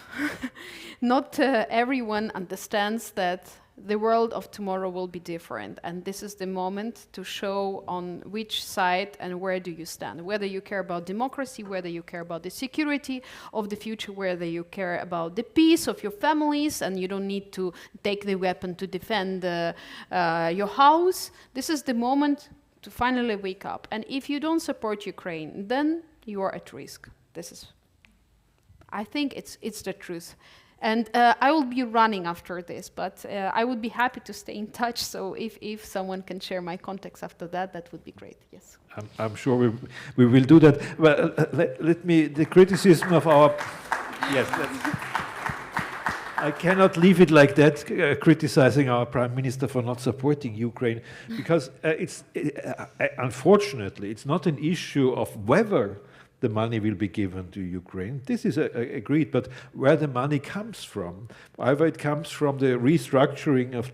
Not everyone understands that the world of tomorrow will be different, and this is the moment to show on which side and where do you stand, whether you care about democracy, whether you care about the security of the future, whether you care about the peace of your families and you don't need to take the weapon to defend your house. This is the moment to finally wake up, and if you don't support Ukraine, then you are at risk. I think it's the truth. And I will be running after this, but I would be happy to stay in touch. So if someone can share my contacts after that, that would be great. Yes. I'm sure we will do that. Well, the criticism of our, yes, I cannot leave it like that, criticizing our Prime Minister for not supporting Ukraine, because unfortunately, it's not an issue of whether the money will be given to Ukraine. This is agreed, but where the money comes from, either it comes from the restructuring of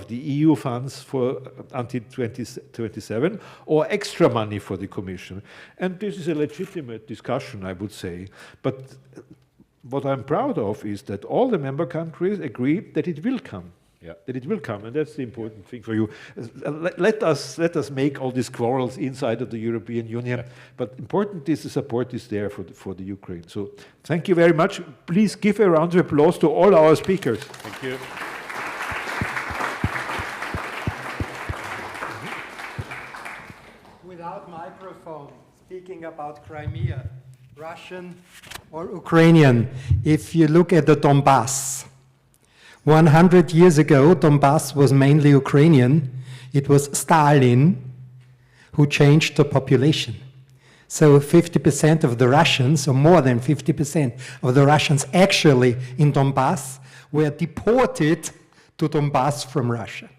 the EU funds for until 2027, or extra money for the Commission. And this is a legitimate discussion, I would say. But what I'm proud of is that all the member countries agree that it will come. Yeah. That it will come, and that's the important thing for you. Let us make all these quarrels inside of the European Union, yeah. But important is the support is there for the Ukraine. So thank you very much. Please give a round of applause to all our speakers. Thank you. Without microphone, speaking about Crimea, Russian or Ukrainian, if you look at the Donbass, 100 years ago, Donbass was mainly Ukrainian. It was Stalin who changed the population. So 50% of the Russians, or more than 50% of the Russians actually in Donbass, were deported to Donbass from Russia.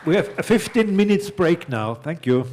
We have a 15 minutes break now. Thank you.